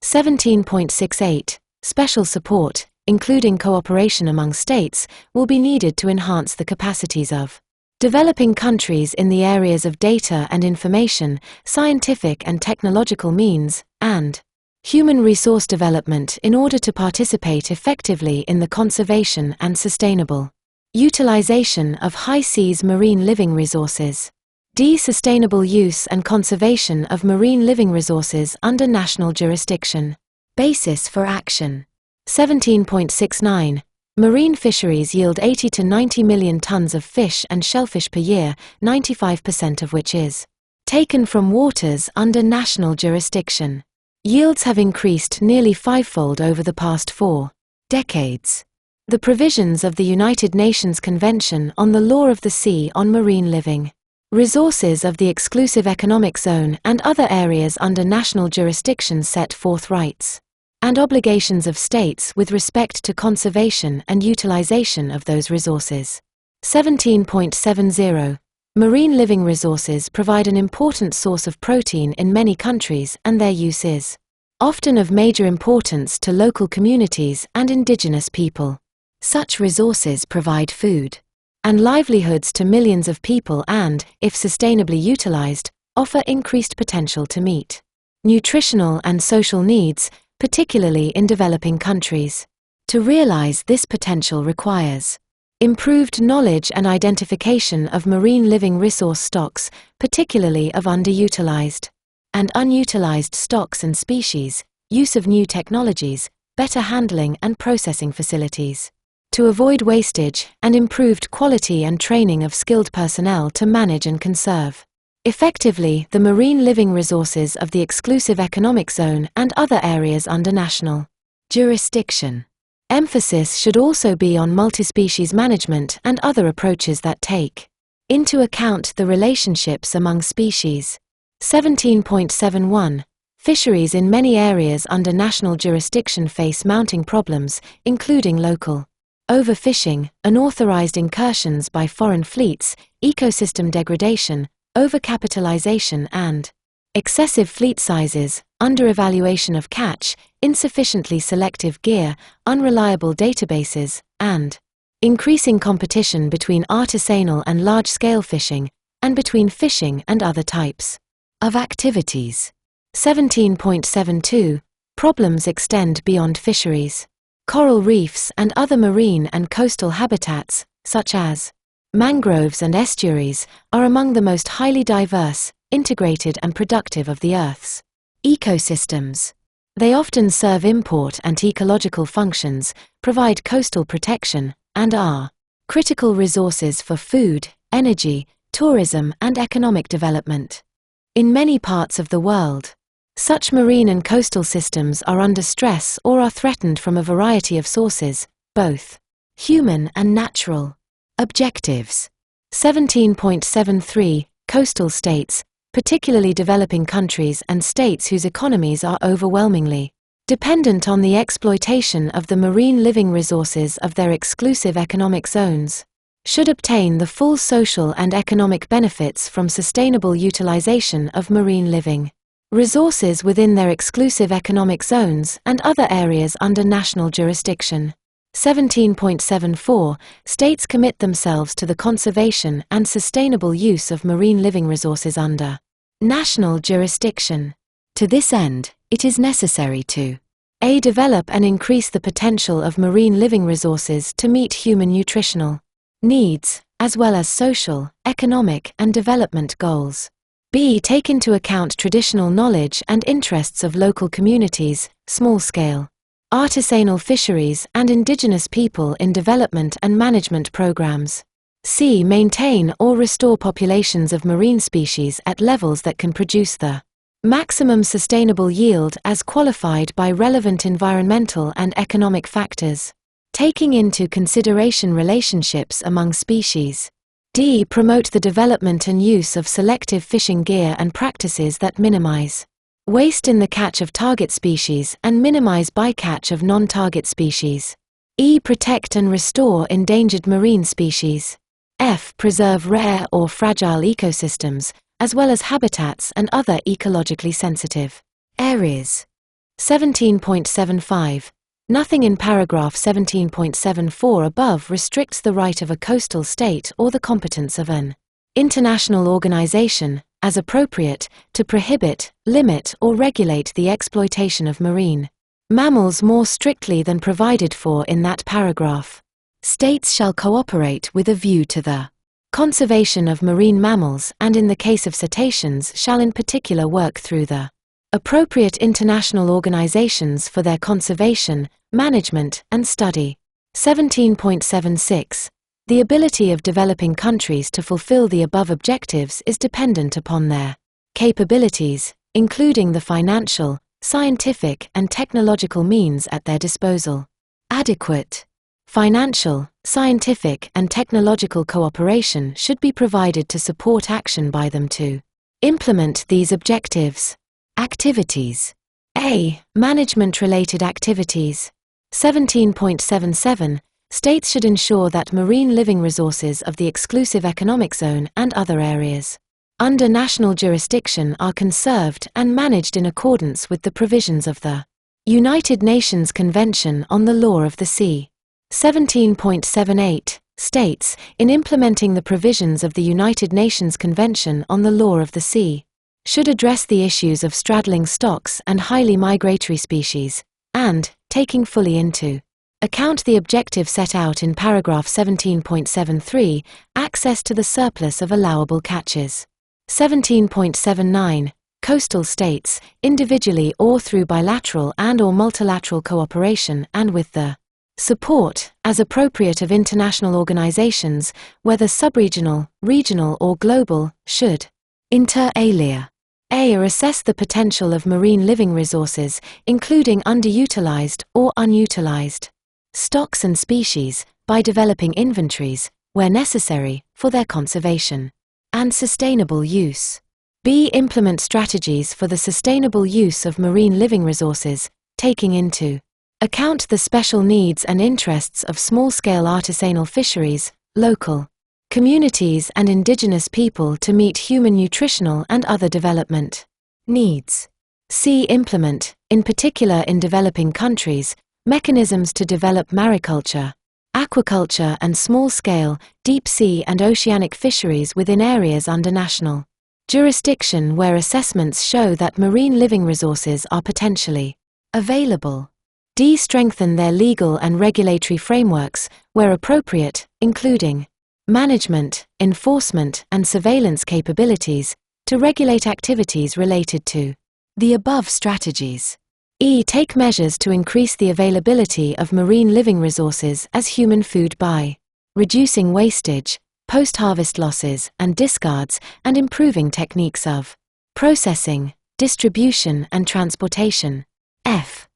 17.68 special support, including cooperation among states, will be needed to enhance the capacities of developing countries in the areas of data and information, scientific and technological means, and human resource development in order to participate effectively in the conservation and sustainable utilization of high seas marine living resources. D. Sustainable use and conservation of marine living resources under national jurisdiction. Basis for action. 17.69 marine fisheries yield 80 to 90 million tons of fish and shellfish per year, 95% of which is taken from waters under national jurisdiction. Yields have increased nearly fivefold over the past 4 decades. The provisions of the United Nations Convention on the Law of the Sea on Marine Living Resources of the Exclusive Economic Zone and other areas under national jurisdiction set forth rights and obligations of states with respect to conservation and utilization of those resources. 17.70 marine living resources provide an important source of protein in many countries, and their use is often of major importance to local communities and indigenous people. Such resources provide food and livelihoods to millions of people and, if sustainably utilized, offer increased potential to meet nutritional and social needs, particularly in developing countries. To realize this potential requires improved knowledge and identification of marine living resource stocks, particularly of underutilized and unutilized stocks and species, use of new technologies, better handling and processing facilities to avoid wastage, and improved quality and training of skilled personnel to manage and conserve effectively the marine living resources of the Exclusive Economic Zone and other areas under national jurisdiction. Emphasis should also be on multispecies management and other approaches that take into account the relationships among species. 17.71 fisheries in many areas under national jurisdiction face mounting problems, including local overfishing, unauthorized incursions by foreign fleets, ecosystem degradation, overcapitalization and excessive fleet sizes, under-evaluation of catch, insufficiently selective gear, unreliable databases, and increasing competition between artisanal and large-scale fishing, and between fishing and other types of activities. 17.72 problems extend beyond fisheries. Coral reefs and other marine and coastal habitats, such as mangroves and estuaries, are among the most highly diverse, integrated and productive of the Earth's ecosystems. They often serve import and ecological functions, provide coastal protection, and are critical resources for food, energy, tourism and economic development. In many parts of the world, such marine and coastal systems are under stress or are threatened from a variety of sources, both human and natural. Objectives. 17.73 coastal states, particularly developing countries and states whose economies are overwhelmingly dependent on the exploitation of the marine living resources of their exclusive economic zones, should obtain the full social and economic benefits from sustainable utilization of marine living resources within their exclusive economic zones and other areas under national jurisdiction. 17.74 states commit themselves to the conservation and sustainable use of marine living resources under national jurisdiction. To this end, it is necessary to a. develop and increase the potential of marine living resources to meet human nutritional needs, as well as social, economic, and development goals. B. Take into account traditional knowledge and interests of local communities, small-scale, artisanal fisheries, and indigenous people in development and management programs. C. Maintain or restore populations of marine species at levels that can produce the maximum sustainable yield as qualified by relevant environmental and economic factors, taking into consideration relationships among species. D. Promote the development and use of selective fishing gear and practices that minimize waste in the catch of target species and minimize bycatch of non-target species. E. Protect and restore endangered marine species. F. Preserve rare or fragile ecosystems, as well as habitats and other ecologically sensitive areas. 17.75. Nothing in paragraph 17.74 above restricts the right of a coastal state or the competence of an international organization, as appropriate, to prohibit, limit, or regulate the exploitation of marine mammals more strictly than provided for in that paragraph. States shall cooperate with a view to the conservation of marine mammals and in the case of cetaceans shall in particular work through the appropriate international organizations for their conservation, management, and study. 17.76. The ability of developing countries to fulfill the above objectives is dependent upon their capabilities, including the financial, scientific, and technological means at their disposal. Adequate financial, scientific, and technological cooperation should be provided to support action by them to implement these objectives. Activities. A. Management-related activities. 17.77. States should ensure that marine living resources of the exclusive economic zone and other areas under national jurisdiction are conserved and managed in accordance with the provisions of the United Nations Convention on the Law of the Sea. 17.78. States, in implementing the provisions of the United Nations Convention on the Law of the Sea, should address the issues of straddling stocks and highly migratory species, and, taking fully into account the objective set out in paragraph 17.73, access to the surplus of allowable catches. 17.79. Coastal states, individually or through bilateral and/or multilateral cooperation and with the support, as appropriate, of international organizations, whether subregional, regional or global, should inter alia A. Assess the potential of marine living resources, including underutilized or unutilized stocks and species, by developing inventories, where necessary, for their conservation and sustainable use. B. Implement strategies for the sustainable use of marine living resources, taking into account the special needs and interests of small-scale artisanal fisheries, local communities and indigenous people to meet human nutritional and other development needs. C. Implement, in particular in developing countries, mechanisms to develop mariculture, aquaculture and small-scale, deep-sea and oceanic fisheries within areas under national jurisdiction where assessments show that marine living resources are potentially available. D. Strengthen their legal and regulatory frameworks, where appropriate, including management, enforcement, and surveillance capabilities, to regulate activities related to the above strategies. E. Take measures to increase the availability of marine living resources as human food by reducing wastage, post-harvest losses and discards, and improving techniques of processing, distribution, and transportation. F.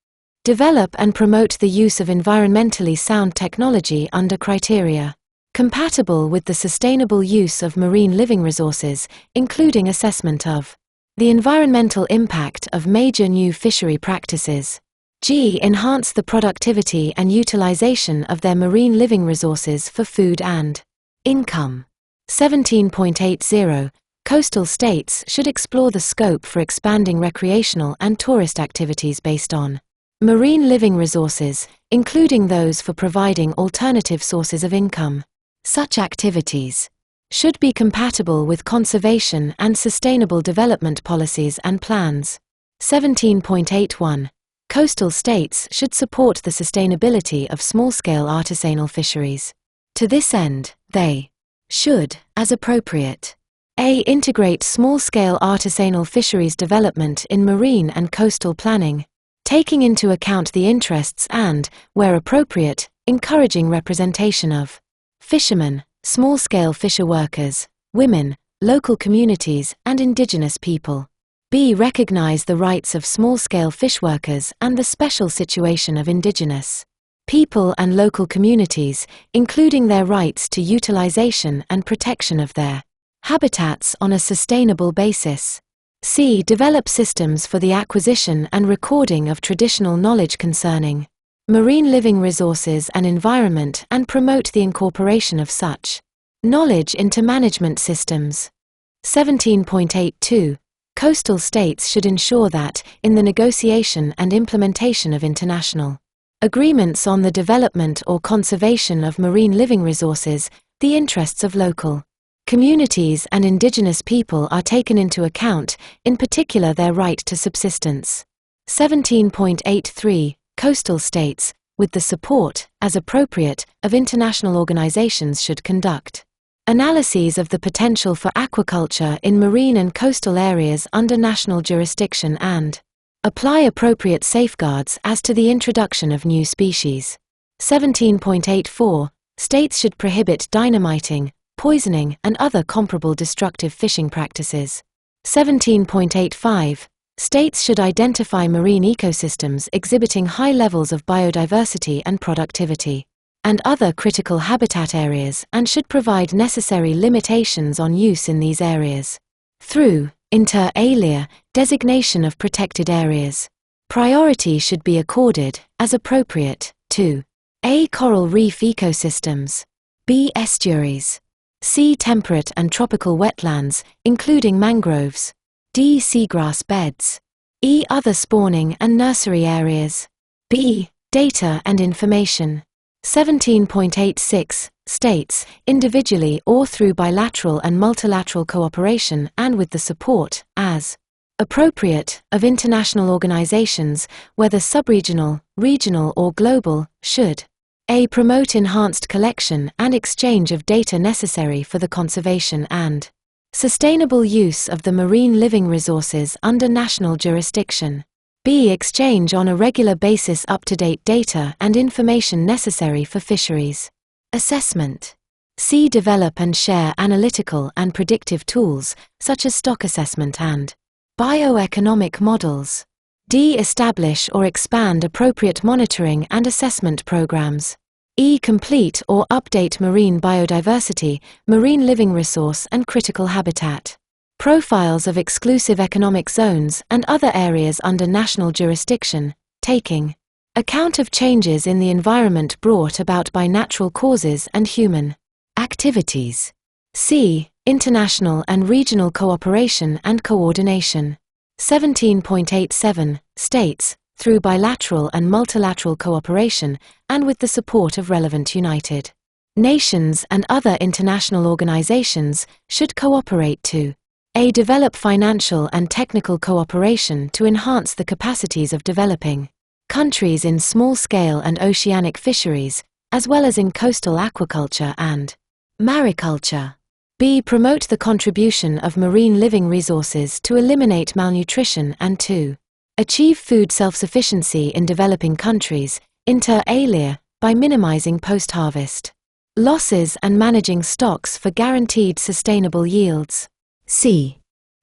Develop and promote the use of environmentally sound technology under criteria compatible with the sustainable use of marine living resources, including assessment of the environmental impact of major new fishery practices. G. Enhance the productivity and utilization of their marine living resources for food and income. 17.80. Coastal states should explore the scope for expanding recreational and tourist activities based on marine living resources, including those for providing alternative sources of income. Such activities should be compatible with conservation and sustainable development policies and plans. 17.81. Coastal states should support the sustainability of small-scale artisanal fisheries. To this end, they Should, as appropriate. A. Integrate small-scale artisanal fisheries development in marine and coastal planning, taking into account the interests and, where appropriate, encouraging representation of fishermen, small-scale fisher workers, women, local communities, and indigenous people. B. Recognize the rights of small-scale fish workers and the special situation of indigenous people and local communities, including their rights to utilization and protection of their habitats on a sustainable basis. C. Develop systems for the acquisition and recording of traditional knowledge concerning marine living resources and environment and promote the incorporation of such knowledge into management systems. 17.82. Coastal states should ensure that, in the negotiation and implementation of international agreements on the development or conservation of marine living resources, the interests of local communities and indigenous people are taken into account, in particular their right to subsistence. 17.83. Coastal states, with the support, as appropriate, of international organizations should conduct analyses of the potential for aquaculture in marine and coastal areas under national jurisdiction and apply appropriate safeguards as to the introduction of new species. 17.84. States should prohibit dynamiting, poisoning, and other comparable destructive fishing practices. 17.85. States should identify marine ecosystems exhibiting high levels of biodiversity and productivity, and other critical habitat areas, and should provide necessary limitations on use in these areas through, inter alia, designation of protected areas. Priority should be accorded, as appropriate, to A. Coral reef ecosystems, B. Estuaries, C. Temperate and tropical wetlands, including mangroves, D. Seagrass beds, E. Other spawning and nursery areas, B. Data and information. 17.86. States, individually or through bilateral and multilateral cooperation and with the support, as appropriate, of international organizations, whether subregional, regional or global, should A. Promote enhanced collection and exchange of data necessary for the conservation and sustainable use of the marine living resources under national jurisdiction. B. Exchange on a regular basis up-to-date data and information necessary for fisheries assessment. C. Develop and share analytical and predictive tools, such as stock assessment and bioeconomic models. D. Establish or expand appropriate monitoring and assessment programs. E. Complete or update marine biodiversity, marine living resource and critical habitat profiles of exclusive economic zones and other areas under national jurisdiction, taking account of changes in the environment brought about by natural causes and human activities. C. International and regional cooperation and coordination. 17.87. States, through bilateral and multilateral cooperation, and with the support of relevant United Nations and other international organizations, should cooperate to A. Develop financial and technical cooperation to enhance the capacities of developing countries in small-scale and oceanic fisheries, as well as in coastal aquaculture and mariculture. B. Promote the contribution of marine living resources to eliminate malnutrition and to achieve food self-sufficiency in developing countries, inter alia, by minimizing post-harvest losses and managing stocks for guaranteed sustainable yields. C.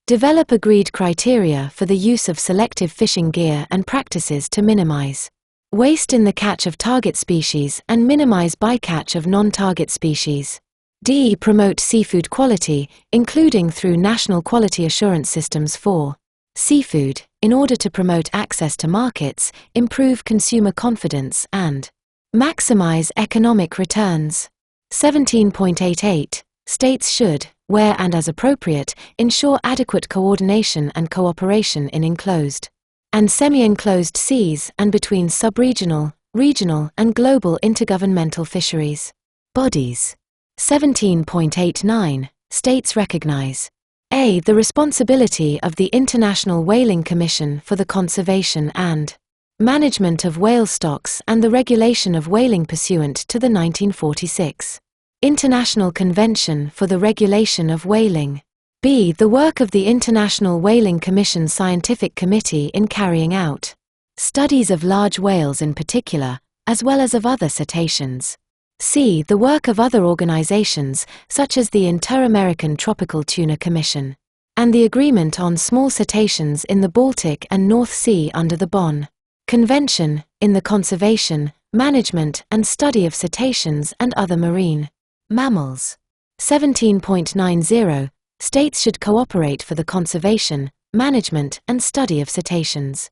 Develop agreed criteria for the use of selective fishing gear and practices to minimize waste in the catch of target species and minimize bycatch of non-target species. D. Promote seafood quality, including through national quality assurance systems for seafood, in order to promote access to markets, improve consumer confidence and maximize economic returns. 17.88. States should, where and as appropriate, ensure adequate coordination and cooperation in enclosed and semi-enclosed seas and between sub-regional, regional and global intergovernmental fisheries bodies. 17.89. States recognize A. The responsibility of the International Whaling Commission for the conservation and management of whale stocks and the regulation of whaling pursuant to the 1946 International Convention for the Regulation of Whaling. B. The work of the International Whaling Commission Scientific Committee in carrying out studies of large whales in particular, as well as of other cetaceans. C. The work of other organizations, such as the Inter-American Tropical Tuna Commission, and the Agreement on Small Cetaceans in the Baltic and North Sea under the Bonn Convention, in the conservation, management and study of cetaceans and other marine mammals. 17.90. States should cooperate for the conservation, management and study of cetaceans.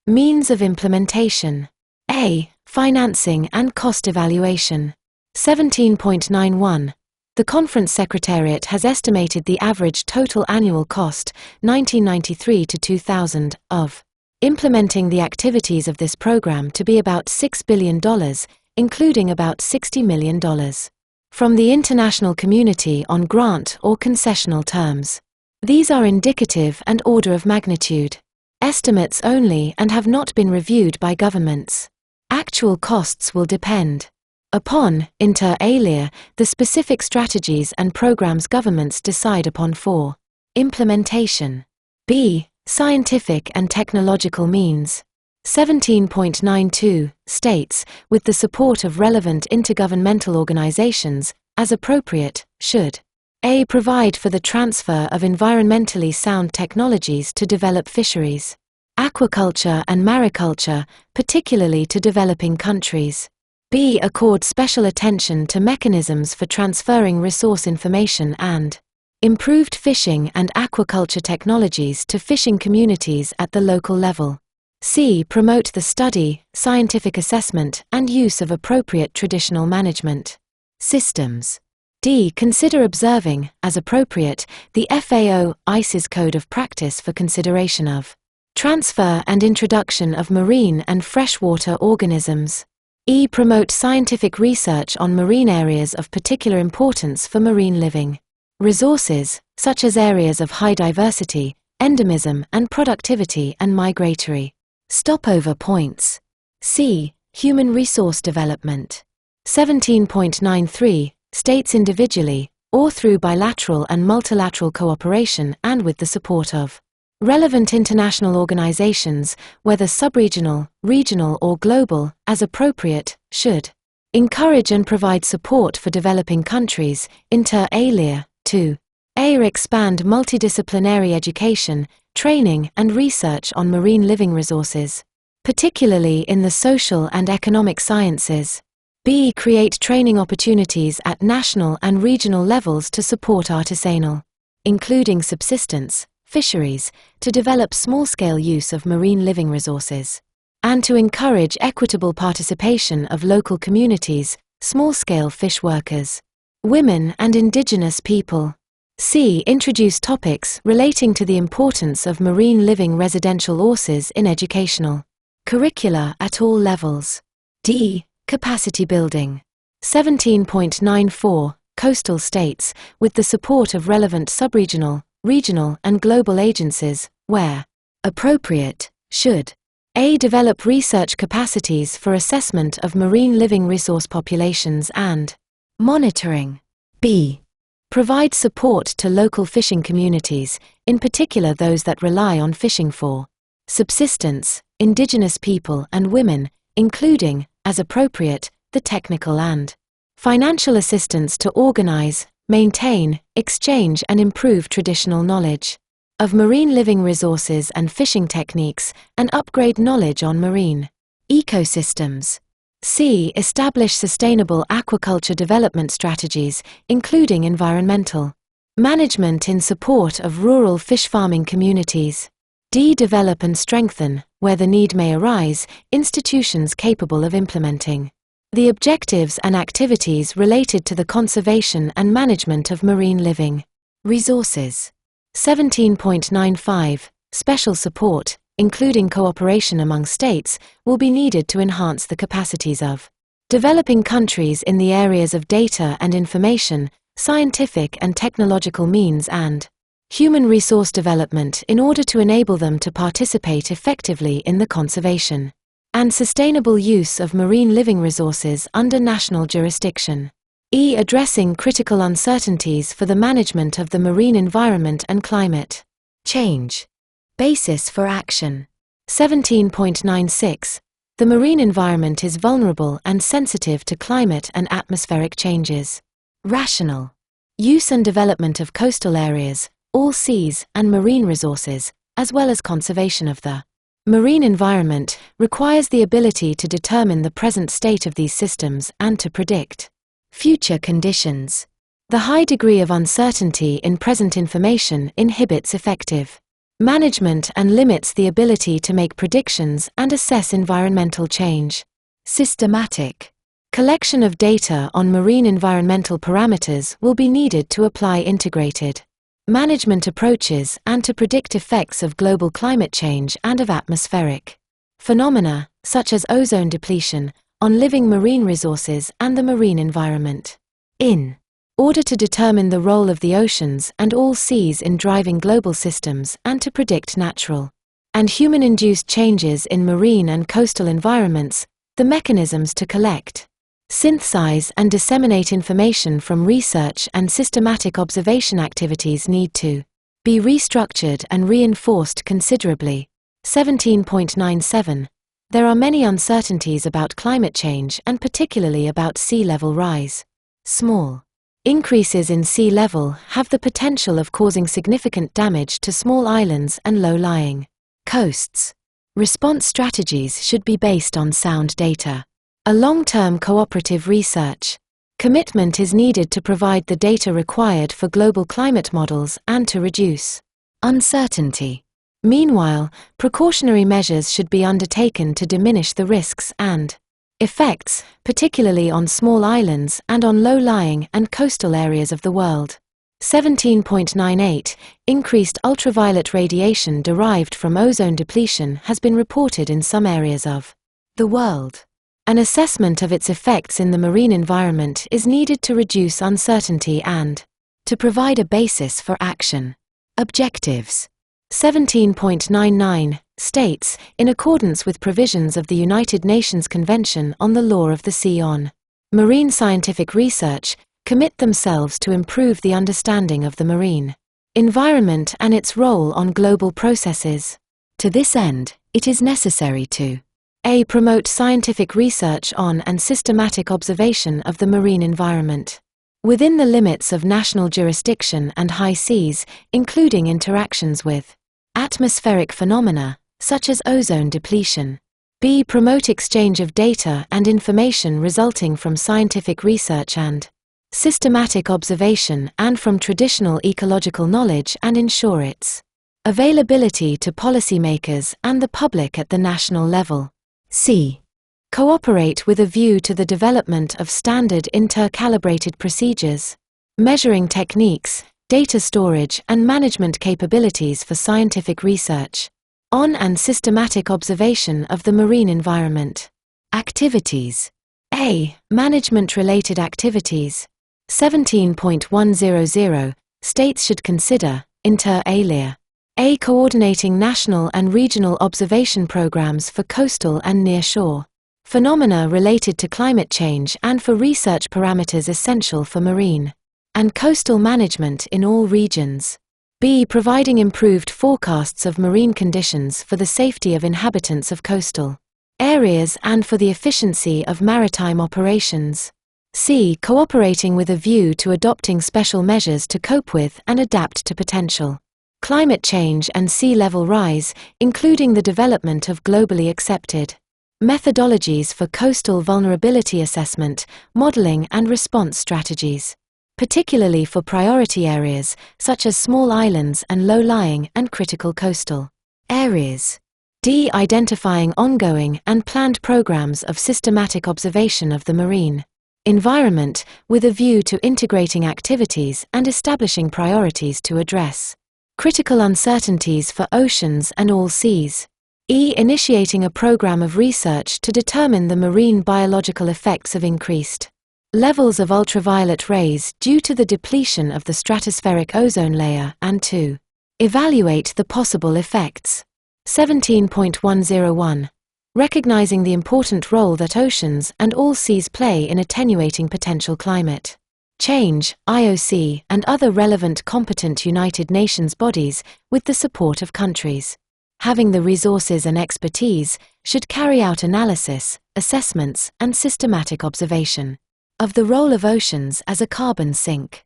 Means of implementation. A. Financing and cost evaluation. 17.91. The Conference Secretariat has estimated the average total annual cost, 1993 to 2000, of implementing the activities of this program to be about $6 billion, including about $60 million from the international community on grant or concessional terms. These are indicative and order of magnitude estimates only and have not been reviewed by governments. Actual costs will depend upon, inter alia, the specific strategies and programs governments decide upon for implementation. B. Scientific and technological means. 17.92. States, with the support of relevant intergovernmental organizations, as appropriate, should A. Provide for the transfer of environmentally sound technologies to develop fisheries, aquaculture and mariculture, particularly to developing countries. B. Accord special attention to mechanisms for transferring resource information and improved fishing and aquaculture technologies to fishing communities at the local level. C. Promote the study, scientific assessment, and use of appropriate traditional management systems. D. Consider observing, as appropriate, the FAO, ICES Code of Practice for consideration of transfer and introduction of marine and freshwater organisms. E. Promote scientific research on marine areas of particular importance for marine living resources, such as areas of high diversity, endemism and productivity and migratory stopover points. C. Human resource development. 17.93. States individually, or through bilateral and multilateral cooperation and with the support of relevant international organizations, whether subregional, regional or global, as appropriate, should encourage and provide support for developing countries, inter alia, to A. Expand multidisciplinary education, training and research on marine living resources, particularly in the social and economic sciences. B. Create training opportunities at national and regional levels to support artisanal, including subsistence, fisheries, to develop small-scale use of marine living resources, and to encourage equitable participation of local communities, small-scale fish workers, women and indigenous people. C. Introduce topics relating to the importance of marine living residential sources in educational curricula at all levels. D. Capacity building. 17.94. Coastal states, with the support of relevant subregional, regional and global agencies, where appropriate, should A. Develop research capacities for assessment of marine living resource populations and monitoring. B. Provide support to local fishing communities, in particular those that rely on fishing for subsistence, indigenous people and women, including, as appropriate, the technical and financial assistance to organize, maintain, exchange and improve traditional knowledge of marine living resources and fishing techniques, and upgrade knowledge on marine ecosystems. C. Establish sustainable aquaculture development strategies, including environmental management in support of rural fish farming communities. D. Develop and strengthen, where the need may arise, institutions capable of implementing the objectives and activities related to the conservation and management of marine living resources. 17.95. Special support, including cooperation among states, will be needed to enhance the capacities of developing countries in the areas of data and information, scientific and technological means and human resource development in order to enable them to participate effectively in the conservation and sustainable use of marine living resources under national jurisdiction. E. Addressing critical uncertainties for the management of the marine environment and climate change. Basis for action. 17.96. The marine environment is vulnerable and sensitive to climate and atmospheric changes. Rational. Use and development of coastal areas, all seas, and marine resources, as well as conservation of the marine environment, requires the ability to determine the present state of these systems and to predict future conditions. The high degree of uncertainty in present information inhibits effective management and limits the ability to make predictions and assess environmental change. Systematic collection of data on marine environmental parameters will be needed to apply integrated management approaches and to predict effects of global climate change and of atmospheric phenomena, such as ozone depletion, on living marine resources and the marine environment. In order to determine the role of the oceans and all seas in driving global systems and to predict natural and human-induced changes in marine and coastal environments, the mechanisms to collect, synthesize and disseminate information from research and systematic observation activities need to be restructured and reinforced considerably. 17.97. There are many uncertainties about climate change and particularly about sea level rise. Small increases in sea level have the potential of causing significant damage to small islands and low-lying coasts. Response strategies should be based on sound data. A long-term cooperative research commitment is needed to provide the data required for global climate models and to reduce uncertainty. Meanwhile, precautionary measures should be undertaken to diminish the risks and effects, particularly on small islands and on low-lying and coastal areas of the world. 17.98. Increased ultraviolet radiation derived from ozone depletion has been reported in some areas of the world. An assessment of its effects in the marine environment is needed to reduce uncertainty and to provide a basis for action. Objectives. 17.99 states, in accordance with provisions of the United Nations Convention on the Law of the Sea on Marine Scientific Research, commit themselves to improve the understanding of the marine environment and its role on global processes. To this end, it is necessary to A. Promote scientific research on and systematic observation of the marine environment within the limits of national jurisdiction and high seas, including interactions with atmospheric phenomena, such as ozone depletion. B. Promote exchange of data and information resulting from scientific research and systematic observation and from traditional ecological knowledge and ensure its availability to policymakers and the public at the national level. C. Cooperate with a view to the development of standard intercalibrated procedures, measuring techniques, data storage and management capabilities for scientific research on and systematic observation of the marine environment. Activities. A. Management-related activities. 17.100 states should consider, inter alia, A. Coordinating national and regional observation programs for coastal and near-shore phenomena related to climate change and for research parameters essential for marine and coastal management in all regions. B. Providing improved forecasts of marine conditions for the safety of inhabitants of coastal areas and for the efficiency of maritime operations. C. Cooperating with a view to adopting special measures to cope with and adapt to potential climate change and sea level rise, including the development of globally accepted methodologies for coastal vulnerability assessment, modeling and response strategies, particularly for priority areas such as small islands and low-lying and critical coastal areas. D. Identifying ongoing and planned programs of systematic observation of the marine environment with a view to integrating activities and establishing priorities to address critical uncertainties for oceans and all seas. E. Initiating a program of research to determine the marine biological effects of increased levels of ultraviolet rays due to the depletion of the stratospheric ozone layer and to evaluate the possible effects. 17.101. Recognizing the important role that oceans and all seas play in attenuating potential climate change, IOC, and other relevant competent United Nations bodies, with the support of countries having the resources and expertise, should carry out analysis, assessments, and systematic observation of the role of oceans as a carbon sink.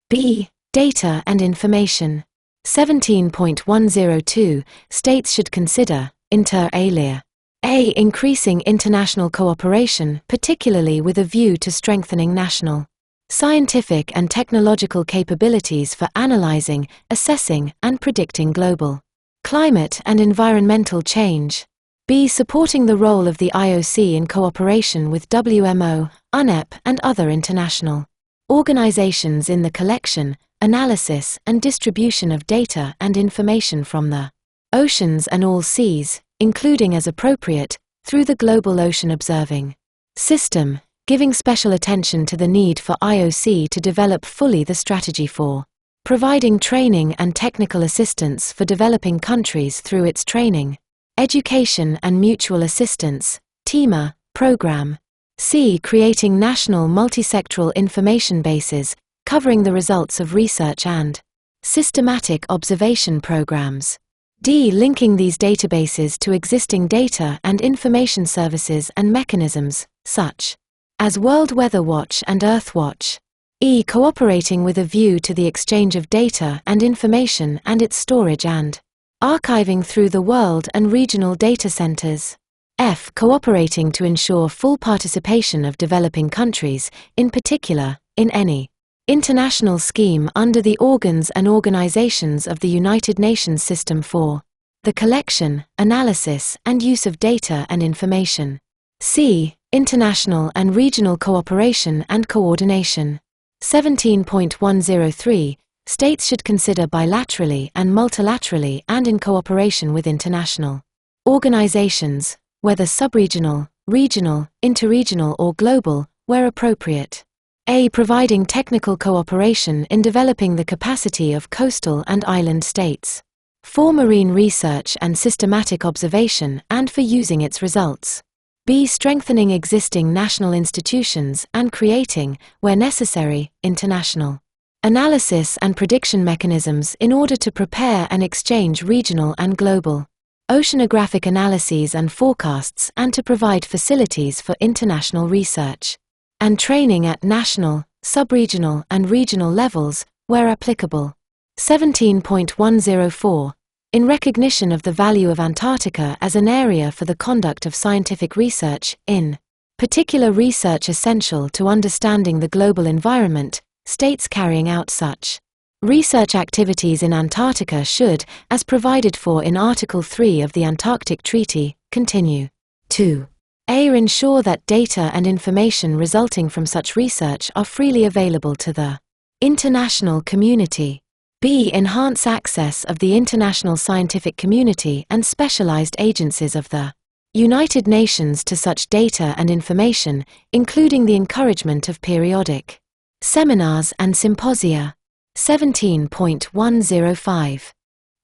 B. Data and information. 17.102 States should consider, inter alia, a. Increasing international cooperation, particularly with a view to strengthening national scientific and technological capabilities for analyzing, assessing, and predicting global climate and environmental change. B. Supporting the role of the IOC in cooperation with WMO, UNEP, and other international organizations in the collection, analysis, and distribution of data and information from the oceans and all seas, including as appropriate, through the Global Ocean Observing System, giving special attention to the need for IOC to develop fully the strategy for providing training and technical assistance for developing countries through its training, education and mutual assistance (TEMA) program. C. Creating national multisectoral information bases covering the results of research and systematic observation programs. D. Linking these databases to existing data and information services and mechanisms, such as World Weather Watch and Earthwatch. E. Cooperating with a view to the exchange of data and information and its storage and archiving through the world and regional data centers. F. Cooperating to ensure full participation of developing countries, in particular, in any international scheme under the organs and organizations of the United Nations system for the collection, analysis, and use of data and information. C. International and regional cooperation and coordination. 17.103 States should consider bilaterally and multilaterally and in cooperation with international organizations, whether subregional, regional, interregional or global, where appropriate. A. Providing technical cooperation in developing the capacity of coastal and island states for marine research and systematic observation and for using its results. B. Strengthening existing national institutions and creating, where necessary, international analysis and prediction mechanisms in order to prepare and exchange regional and global oceanographic analyses and forecasts and to provide facilities for international research and training at national, subregional and regional levels, where applicable. 17.104 In recognition of the value of Antarctica as an area for the conduct of scientific research, in particular research essential to understanding the global environment, states carrying out such research activities in Antarctica should, as provided for in Article 3 of the Antarctic Treaty, continue to A. Ensure that data and information resulting from such research are freely available to the international community. B. Enhance access of the international scientific community and specialized agencies of the United Nations to such data and information, including the encouragement of periodic seminars and symposia. 17.105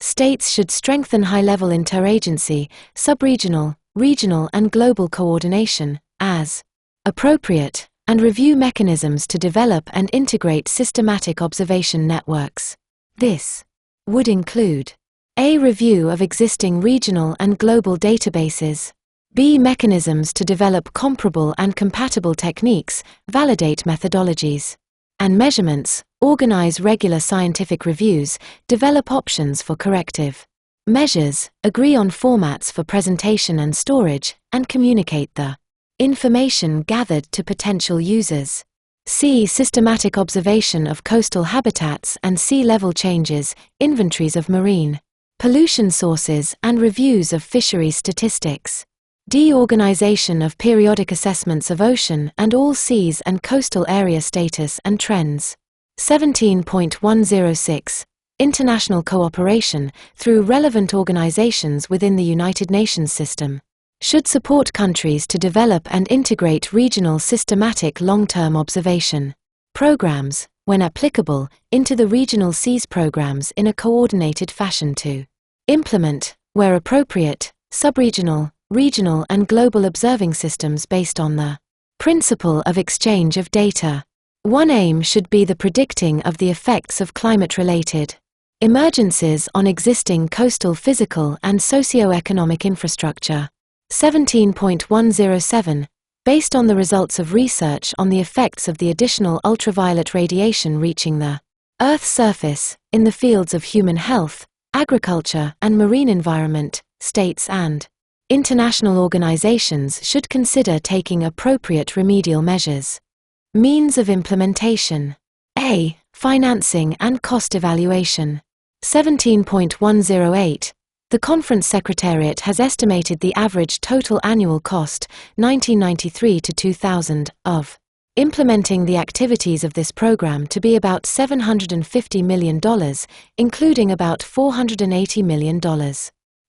States should strengthen high-level interagency, subregional, regional and global coordination, as appropriate, and review mechanisms to develop and integrate systematic observation networks. This would include A. Review of existing regional and global databases. B. Mechanisms to develop comparable and compatible techniques, validate methodologies and measurements, organize regular scientific reviews, develop options for corrective measures, agree on formats for presentation and storage, and communicate the information gathered to potential users. C. Systematic observation of coastal habitats and sea level changes, inventories of marine pollution sources and reviews of fishery statistics. D. Organization of periodic assessments of ocean and all seas and coastal area status and trends. 17.106 International cooperation, through relevant organizations within the United Nations system, should support countries to develop and integrate regional systematic long-term observation programs, when applicable, into the regional seas programs in a coordinated fashion to implement, where appropriate, subregional, regional and global observing systems based on the principle of exchange of data. One aim should be the predicting of the effects of climate-related emergencies on existing coastal physical and socio-economic infrastructure. 17.107 Based on the results of research on the effects of the additional ultraviolet radiation reaching the Earth's surface, in the fields of human health, agriculture and marine environment, states and international organizations should consider taking appropriate remedial measures. Means of implementation. A. Financing and cost evaluation. 17.108 The Conference Secretariat has estimated the average total annual cost, 1993 to 2000, of implementing the activities of this program to be about $750 million, including about $480 million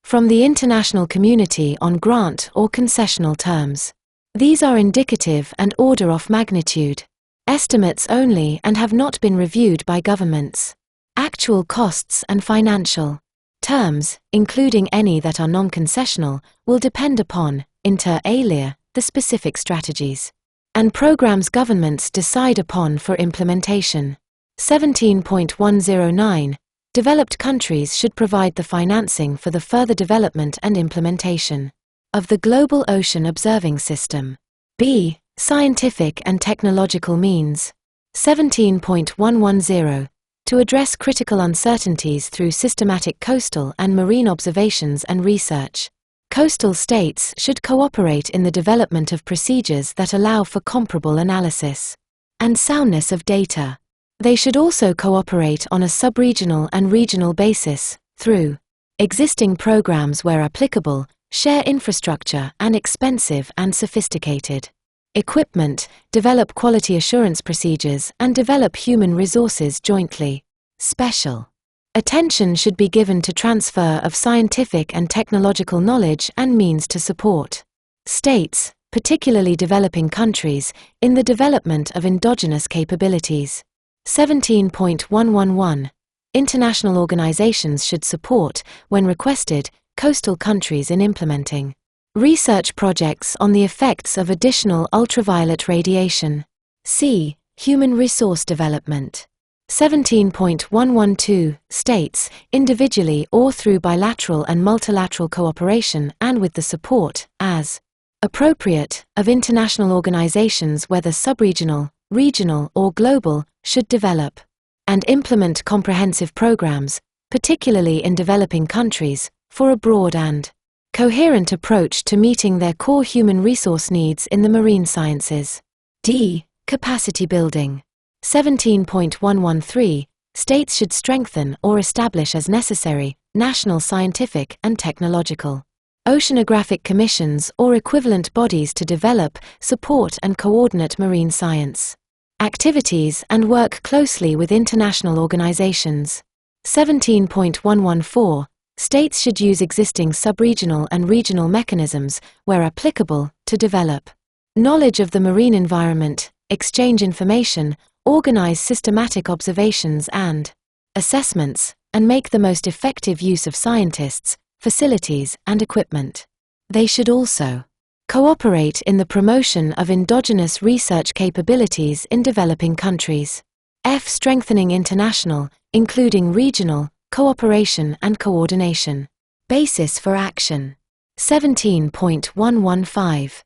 from the international community on grant or concessional terms. These are indicative and order of magnitude estimates only and have not been reviewed by governments. Actual costs and financial terms, including any that are non-concessional, will depend upon, inter alia, the specific strategies and programs governments decide upon for implementation. 17.109 Developed countries should provide the financing for the further development and implementation of the Global Ocean Observing System. B. Scientific and technological means. 17.110 To address critical uncertainties through systematic coastal and marine observations and research, coastal states should cooperate in the development of procedures that allow for comparable analysis and soundness of data. They should also cooperate on a sub-regional and regional basis, through existing programs where applicable, share infrastructure and expensive and sophisticated equipment, develop quality assurance procedures and develop human resources jointly. Special attention should be given to transfer of scientific and technological knowledge and means to support states, particularly developing countries, in the development of endogenous capabilities. 17.111 International organizations should support, when requested, coastal countries in implementing research projects on the effects of additional ultraviolet radiation. C. Human resource development. 17.112 States, individually or through bilateral and multilateral cooperation and with the support, as appropriate, of international organizations whether sub-regional, regional or global, should develop and implement comprehensive programs, particularly in developing countries, for a broad and coherent approach to meeting their core human resource needs in the marine sciences. D. Capacity building. 17.113 States should strengthen or establish as necessary national scientific and technological oceanographic commissions or equivalent bodies to develop, support and coordinate marine science activities and work closely with international organizations. 17.114 States should use existing sub-regional and regional mechanisms, where applicable, to develop knowledge of the marine environment, exchange information, organize systematic observations and assessments, and make the most effective use of scientists, facilities, and equipment. They should also cooperate in the promotion of endogenous research capabilities in developing countries. F. Strengthening international, including regional, cooperation and coordination. Basis for action. 17.115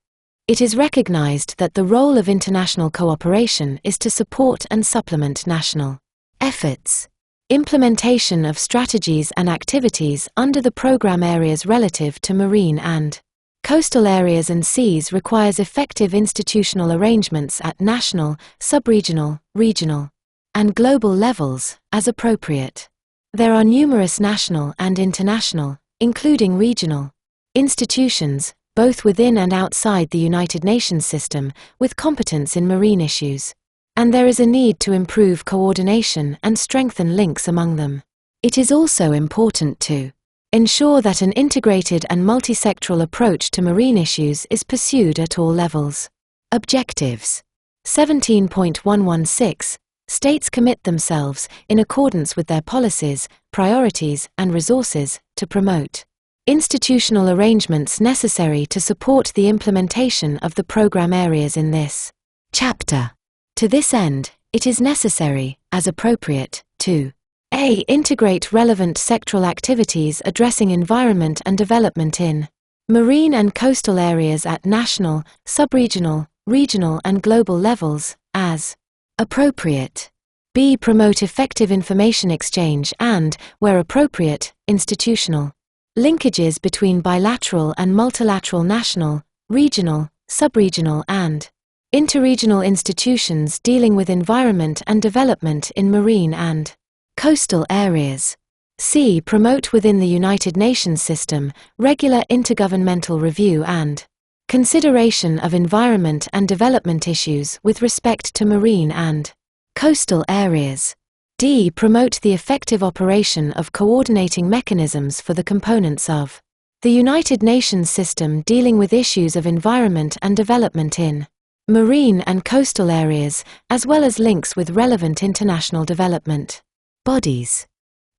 It is recognized that the role of international cooperation is to support and supplement national efforts. Implementation of strategies and activities under the program areas relative to marine and coastal areas and seas requires effective institutional arrangements at national, sub-regional, regional, and global levels, as appropriate. There are numerous national and international, including regional, institutions, both within and outside the United Nations system, with competence in marine issues. And there is a need to improve coordination and strengthen links among them. It is also important to ensure that an integrated and multi-sectoral approach to marine issues is pursued at all levels. Objectives. 17.116 States commit themselves, in accordance with their policies, priorities, and resources, to promote institutional arrangements necessary to support the implementation of the program areas in this chapter. To this end, It is necessary, as appropriate, to a. Integrate relevant sectoral activities addressing environment and development in marine and coastal areas at national, sub-regional, regional and global levels, as appropriate. B. Promote effective information exchange and, where appropriate, institutional linkages between bilateral and multilateral national, regional, sub-regional and interregional institutions dealing with environment and development in marine and coastal areas. C. Promote within the United Nations system regular intergovernmental review and consideration of environment and development issues with respect to marine and coastal areas. D. Promote the effective operation of coordinating mechanisms for the components of the United Nations system dealing with issues of environment and development in marine and coastal areas, as well as links with relevant international development bodies.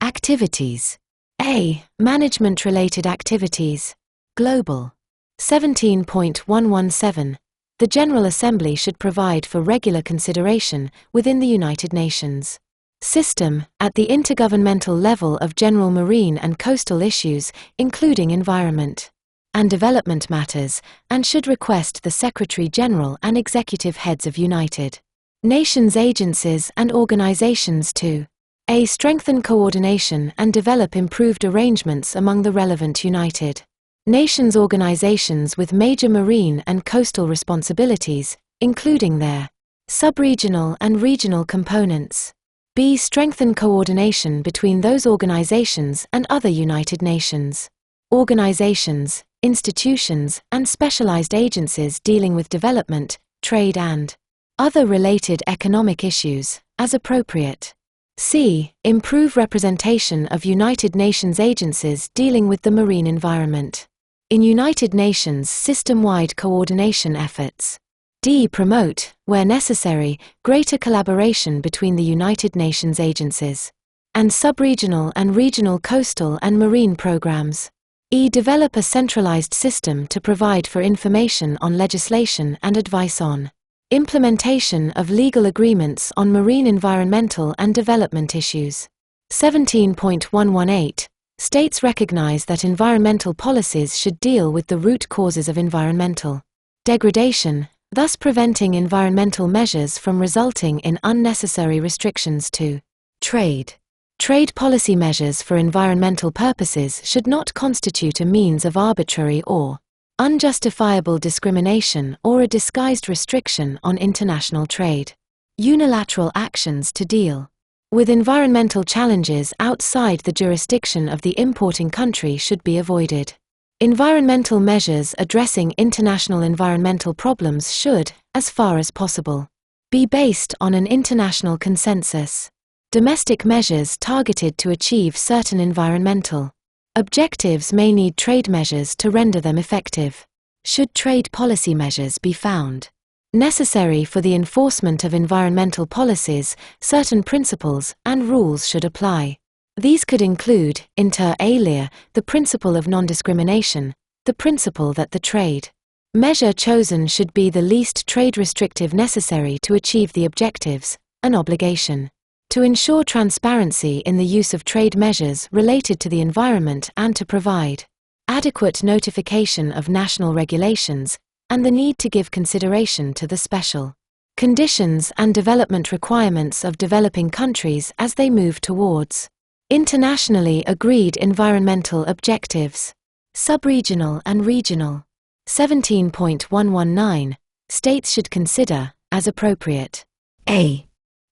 Activities. A. Management-related activities. Global. 17.117. The General Assembly should provide for regular consideration within the United Nations system at the intergovernmental level of general marine and coastal issues, including environment and development matters, and should request the Secretary-General and Executive Heads of United Nations agencies and organizations to a. Strengthen coordination and develop improved arrangements among the relevant United Nations organizations with major marine and coastal responsibilities, including their sub-regional and regional components. B. Strengthen coordination between those organizations and other United Nations organizations, institutions, and specialized agencies dealing with development, trade and other related economic issues, as appropriate. C. Improve representation of United Nations agencies dealing with the marine environment in United Nations system-wide coordination efforts. D. Promote, where necessary, greater collaboration between the United Nations agencies and sub-regional and regional coastal and marine programs. E. Develop a centralized system to provide for information on legislation and advice on implementation of legal agreements on marine environmental and development issues. 17.118. States recognize that environmental policies should deal with the root causes of environmental degradation, thus preventing environmental measures from resulting in unnecessary restrictions to trade. Trade policy measures for environmental purposes should not constitute a means of arbitrary or unjustifiable discrimination or a disguised restriction on international trade. Unilateral actions to deal with environmental challenges outside the jurisdiction of the importing country should be avoided. Environmental measures addressing international environmental problems should, as far as possible, be based on an international consensus. Domestic measures targeted to achieve certain environmental objectives may need trade measures to render them effective. Should trade policy measures be found necessary for the enforcement of environmental policies, certain principles and rules should apply. These could include, inter alia, the principle of non-discrimination, the principle that the trade measure chosen should be the least trade restrictive necessary to achieve the objectives, an obligation to ensure transparency in the use of trade measures related to the environment and to provide adequate notification of national regulations, and the need to give consideration to the special conditions and development requirements of developing countries as they move towards internationally agreed environmental objectives. Sub-regional and regional. 17.119. States should consider, as appropriate, a.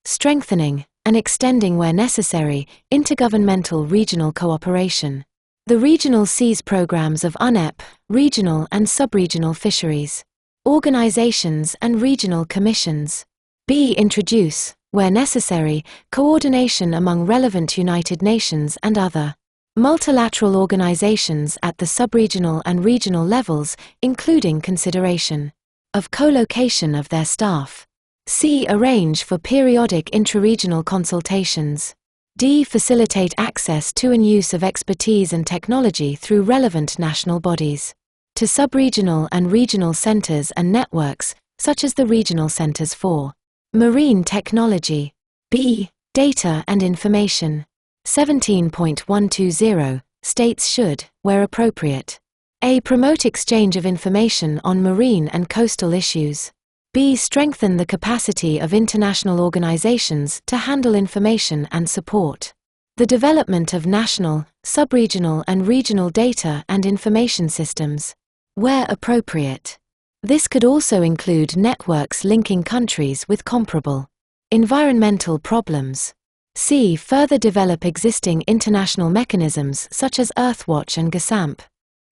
Strengthening and extending where necessary, intergovernmental regional cooperation. The regional seas programs of UNEP, regional and sub-regional fisheries organizations and regional commissions. B. Introduce, where necessary, coordination among relevant United Nations and other multilateral organizations at the sub-regional and regional levels, including consideration of co-location of their staff. C. Arrange for periodic intra-regional consultations. D. Facilitate access to and use of expertise and technology through relevant national bodies to sub-regional and regional centers and networks, such as the regional centers for Marine technology. B. Data and information. 17.120. States should, where appropriate, A. Promote exchange of information on marine and coastal issues. B. Strengthen the capacity of international organizations to handle information and support the development of national, sub-regional and regional data and information systems, where appropriate. This could also include networks linking countries with comparable environmental problems. C. Further develop existing international mechanisms such as Earthwatch and GSAMP.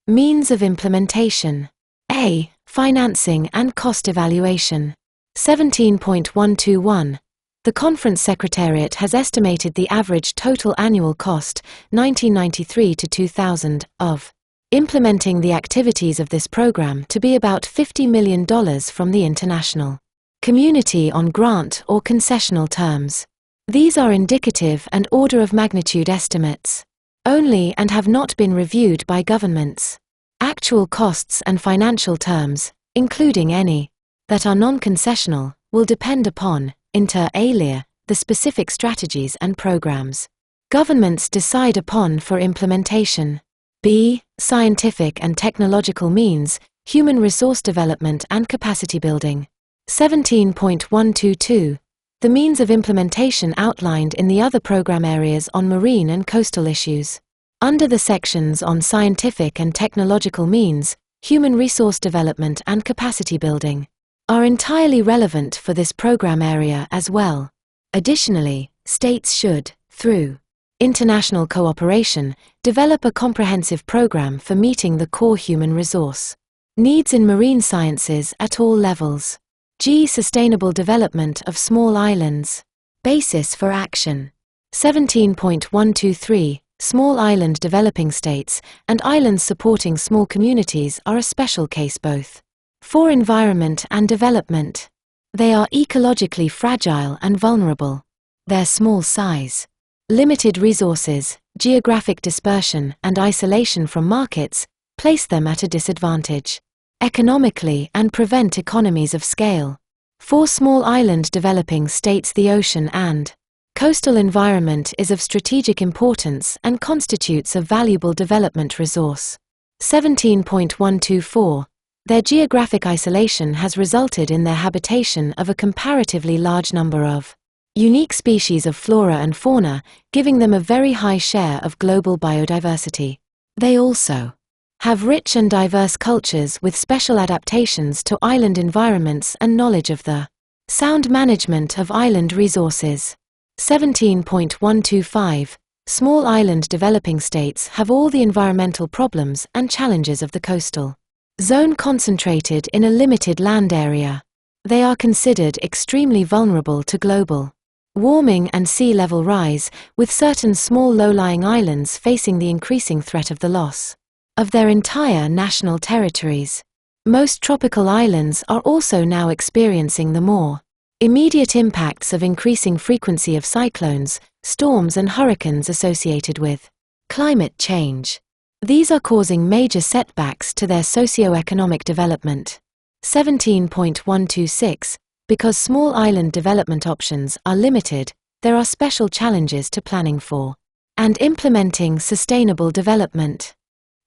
Means of implementation. A. Financing and cost evaluation. 17.121. The Conference Secretariat has estimated the average total annual cost, 1993 to 2000, of implementing the activities of this program to be about $50 million from the international community on grant or concessional terms. These are indicative and order of magnitude estimates only and have not been reviewed by governments. Actual costs and financial terms, including any that are non-concessional, will depend upon, inter alia, the specific strategies and programs governments decide upon for implementation. B. Scientific and technological means, human resource development and capacity building. 17.122. The means of implementation outlined in the other program areas on marine and coastal issues. Under the sections on scientific and technological means, human resource development and capacity building, are entirely relevant for this program area as well. Additionally, states should, through international cooperation, develop a comprehensive program for meeting the core human resource needs in marine sciences at all levels. G. Sustainable development of small islands. Basis for action. 17.123. Small island developing states and islands supporting small communities are a special case both for environment and development. They are ecologically fragile and vulnerable. Their small size, limited resources, geographic dispersion, and isolation from markets place them at a disadvantage economically and prevent economies of scale. For small island developing states, the ocean and coastal environment is of strategic importance and constitutes a valuable development resource. 17.124. Their geographic isolation has resulted in their habitation of a comparatively large number of unique species of flora and fauna, giving them a very high share of global biodiversity. They also have rich and diverse cultures with special adaptations to island environments and knowledge of the sound management of island resources. 17.125. Small island developing states have all the environmental problems and challenges of the coastal zone concentrated in a limited land area. They are considered extremely vulnerable to global warming and sea level rise, with certain small low-lying islands facing the increasing threat of the loss of their entire national territories. Most tropical islands are also now experiencing the more immediate impacts of increasing frequency of cyclones, storms and hurricanes associated with climate change. These are causing major setbacks to their socio-economic development. 17.126. Because small island development options are limited, there are special challenges to planning for and implementing sustainable development.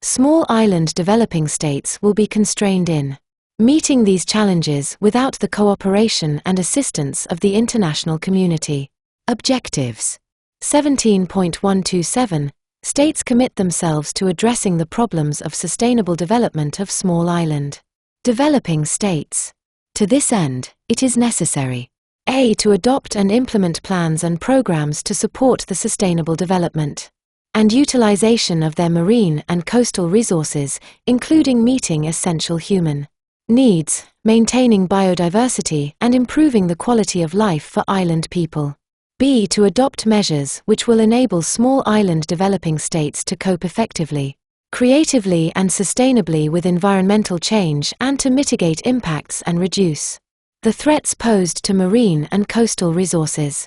Small island developing states will be constrained in meeting these challenges without the cooperation and assistance of the international community. Objectives. 17.127. States commit themselves to addressing the problems of sustainable development of small island developing states. To this end, it is necessary: A. To adopt and implement plans and programs to support the sustainable development and utilization of their marine and coastal resources, including meeting essential human needs, maintaining biodiversity, and improving the quality of life for island people. B. To adopt measures which will enable small island developing states to cope effectively, creatively and sustainably with environmental change and to mitigate impacts and reduce the threats posed to marine and coastal resources.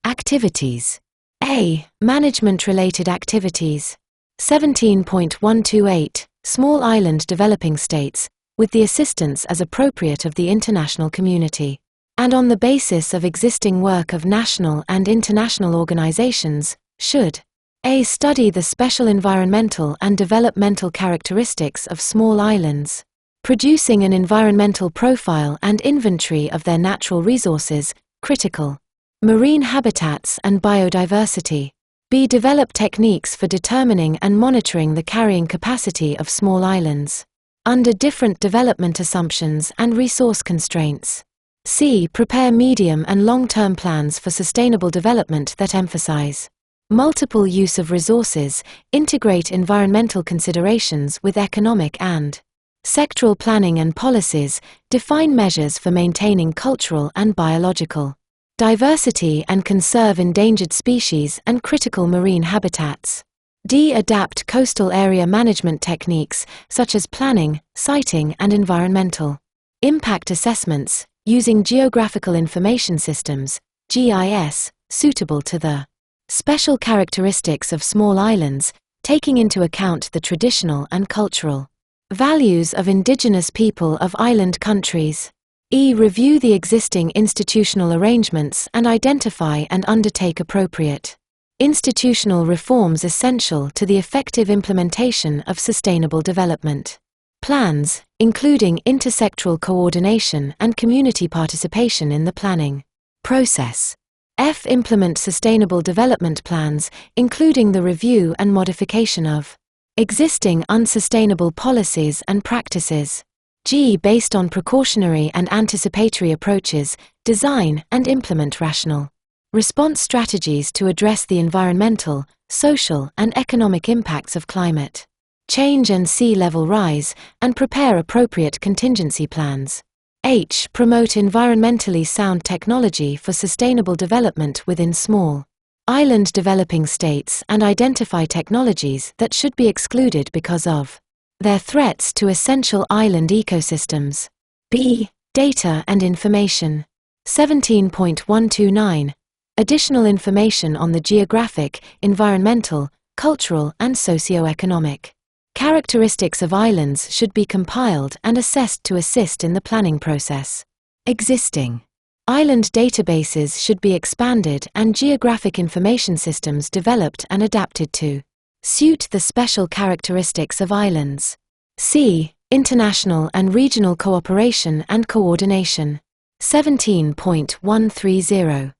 Activities. A. Management-related activities. 17.128. Small island developing states, with the assistance as appropriate of the international community and on the basis of existing work of national and international organizations, should a. Study the special environmental and developmental characteristics of small islands, producing an environmental profile and inventory of their natural resources, critical marine habitats and biodiversity. B. Develop techniques for determining and monitoring the carrying capacity of small islands under different development assumptions and resource constraints. C. Prepare medium and long-term plans for sustainable development that emphasize multiple use of resources, integrate environmental considerations with economic and sectoral planning and policies, define measures for maintaining cultural and biological diversity and conserve endangered species and critical marine habitats. D. Adapt coastal area management techniques such as planning, siting and environmental impact assessments, using geographical information systems, GIS, suitable to the special characteristics of small islands, taking into account the traditional and cultural values of indigenous people of island countries. E. Review the existing institutional arrangements and identify and undertake appropriate institutional reforms essential to the effective implementation of sustainable development plans, including intersectoral coordination and community participation in the planning process. F. Implement sustainable development plans, including the review and modification of existing unsustainable policies and practices. G. Based on precautionary and anticipatory approaches, design and implement rational response strategies to address the environmental, social, and economic impacts of climate change and sea level rise, and prepare appropriate contingency plans. H. Promote environmentally sound technology for sustainable development within small island developing states and identify technologies that should be excluded because of their threats to essential island ecosystems. B. Data and information. 17.129. Additional information on the geographic, environmental, cultural, and socio-economic characteristics of islands should be compiled and assessed to assist in the planning process. Existing island databases should be expanded and geographic information systems developed and adapted to suit the special characteristics of islands. C. International and regional cooperation and coordination. 17.130.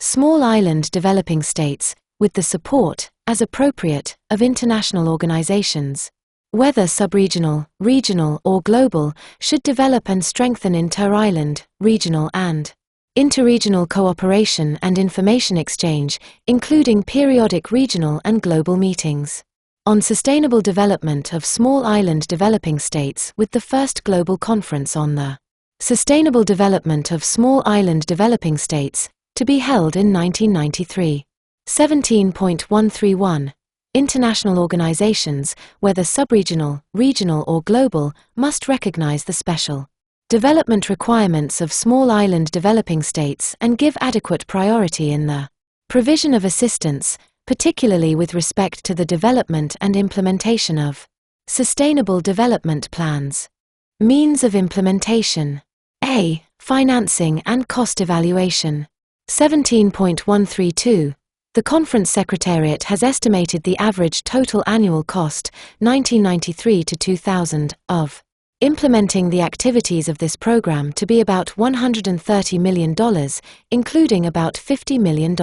Small island developing states, with the support, as appropriate, of international organizations, whether subregional, regional, or global, should develop and strengthen inter-island, regional and interregional cooperation and information exchange, including periodic regional and global meetings on sustainable development of small island developing states, with the first global conference on the sustainable development of small island developing states, to be held in 1993. 17.131. International organizations, whether subregional, regional or global, must recognize the special development requirements of small island developing states and give adequate priority in the provision of assistance, particularly with respect to the development and implementation of sustainable development plans. Means of implementation. A. Financing and cost evaluation. 17.132. The Conference Secretariat has estimated the average total annual cost, 1993 to 2000, of implementing the activities of this program to be about $130 million, including about $50 million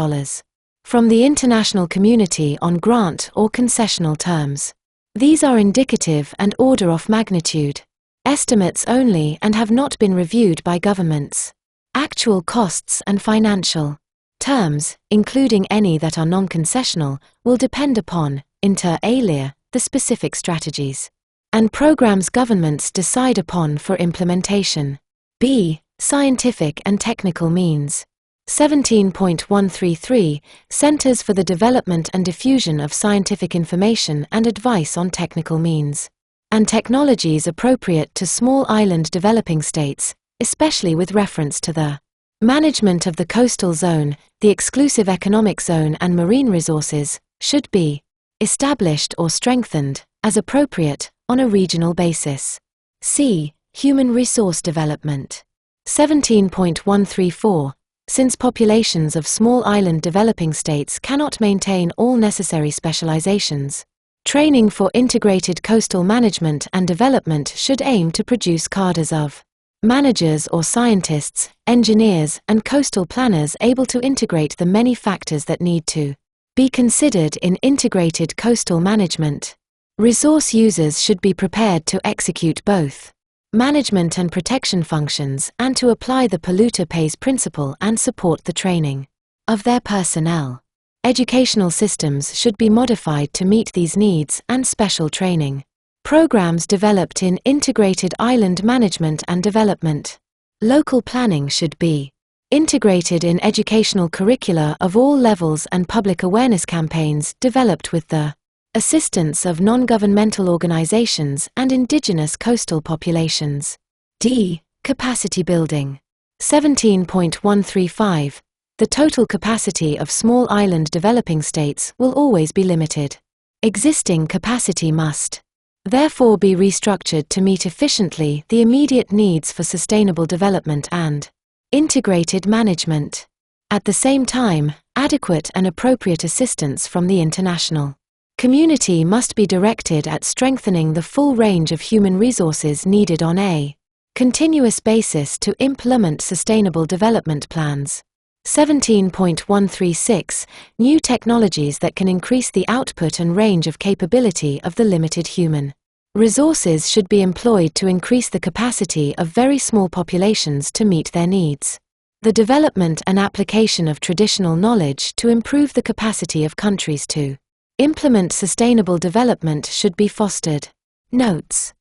from the international community on grant or concessional terms. These are indicative and order of magnitude estimates only and have not been reviewed by governments. Actual costs and financial terms, including any that are non-concessional, will depend upon, inter alia, the specific strategies and programs governments decide upon for implementation. B. Scientific and technical means. 17.133. Centers for the Development and Diffusion of Scientific Information and Advice on Technical Means and Technologies appropriate to small island developing states, especially with reference to the management of the coastal zone, the exclusive economic zone and marine resources, should be established or strengthened, as appropriate, on a regional basis. C. Human resource development. 17.134. Since populations of small island developing states cannot maintain all necessary specializations, training for integrated coastal management and development should aim to produce cadres of managers or scientists, engineers, and coastal planners able to integrate the many factors that need to be considered in integrated coastal management. Resource users should be prepared to execute both management and protection functions and to apply the polluter pays principle and support the training of their personnel. Educational systems should be modified to meet these needs and special training programs developed in integrated island management and development. Local planning should be integrated in educational curricula of all levels and public awareness campaigns developed with the assistance of non-governmental organizations and indigenous coastal populations. D. Capacity building. 17.135. The total capacity of small island developing states will always be limited. Existing capacity must therefore be restructured to meet efficiently the immediate needs for sustainable development and integrated management. At the same time, adequate and appropriate assistance from the international community must be directed at strengthening the full range of human resources needed on a continuous basis to implement sustainable development plans. 17.136. New technologies that can increase the output and range of capability of the limited human resources should be employed to increase the capacity of very small populations to meet their needs. The development and application of traditional knowledge to improve the capacity of countries to implement sustainable development should be fostered. Notes.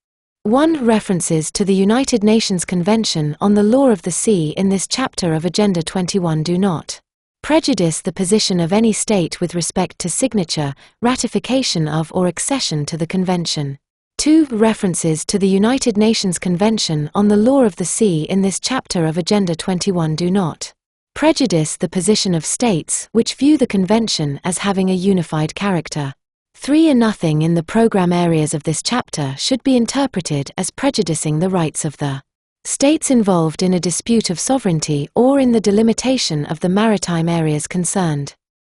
1. References to the United Nations Convention on the Law of the Sea in this chapter of Agenda 21 do not prejudice the position of any state with respect to signature, ratification of or accession to the Convention. 2. References to the United Nations Convention on the Law of the Sea in this chapter of Agenda 21 do not prejudice the position of states which view the Convention as having a unified character. 3. Nothing in the program areas of this chapter should be interpreted as prejudicing the rights of the states involved in a dispute of sovereignty or in the delimitation of the maritime areas concerned.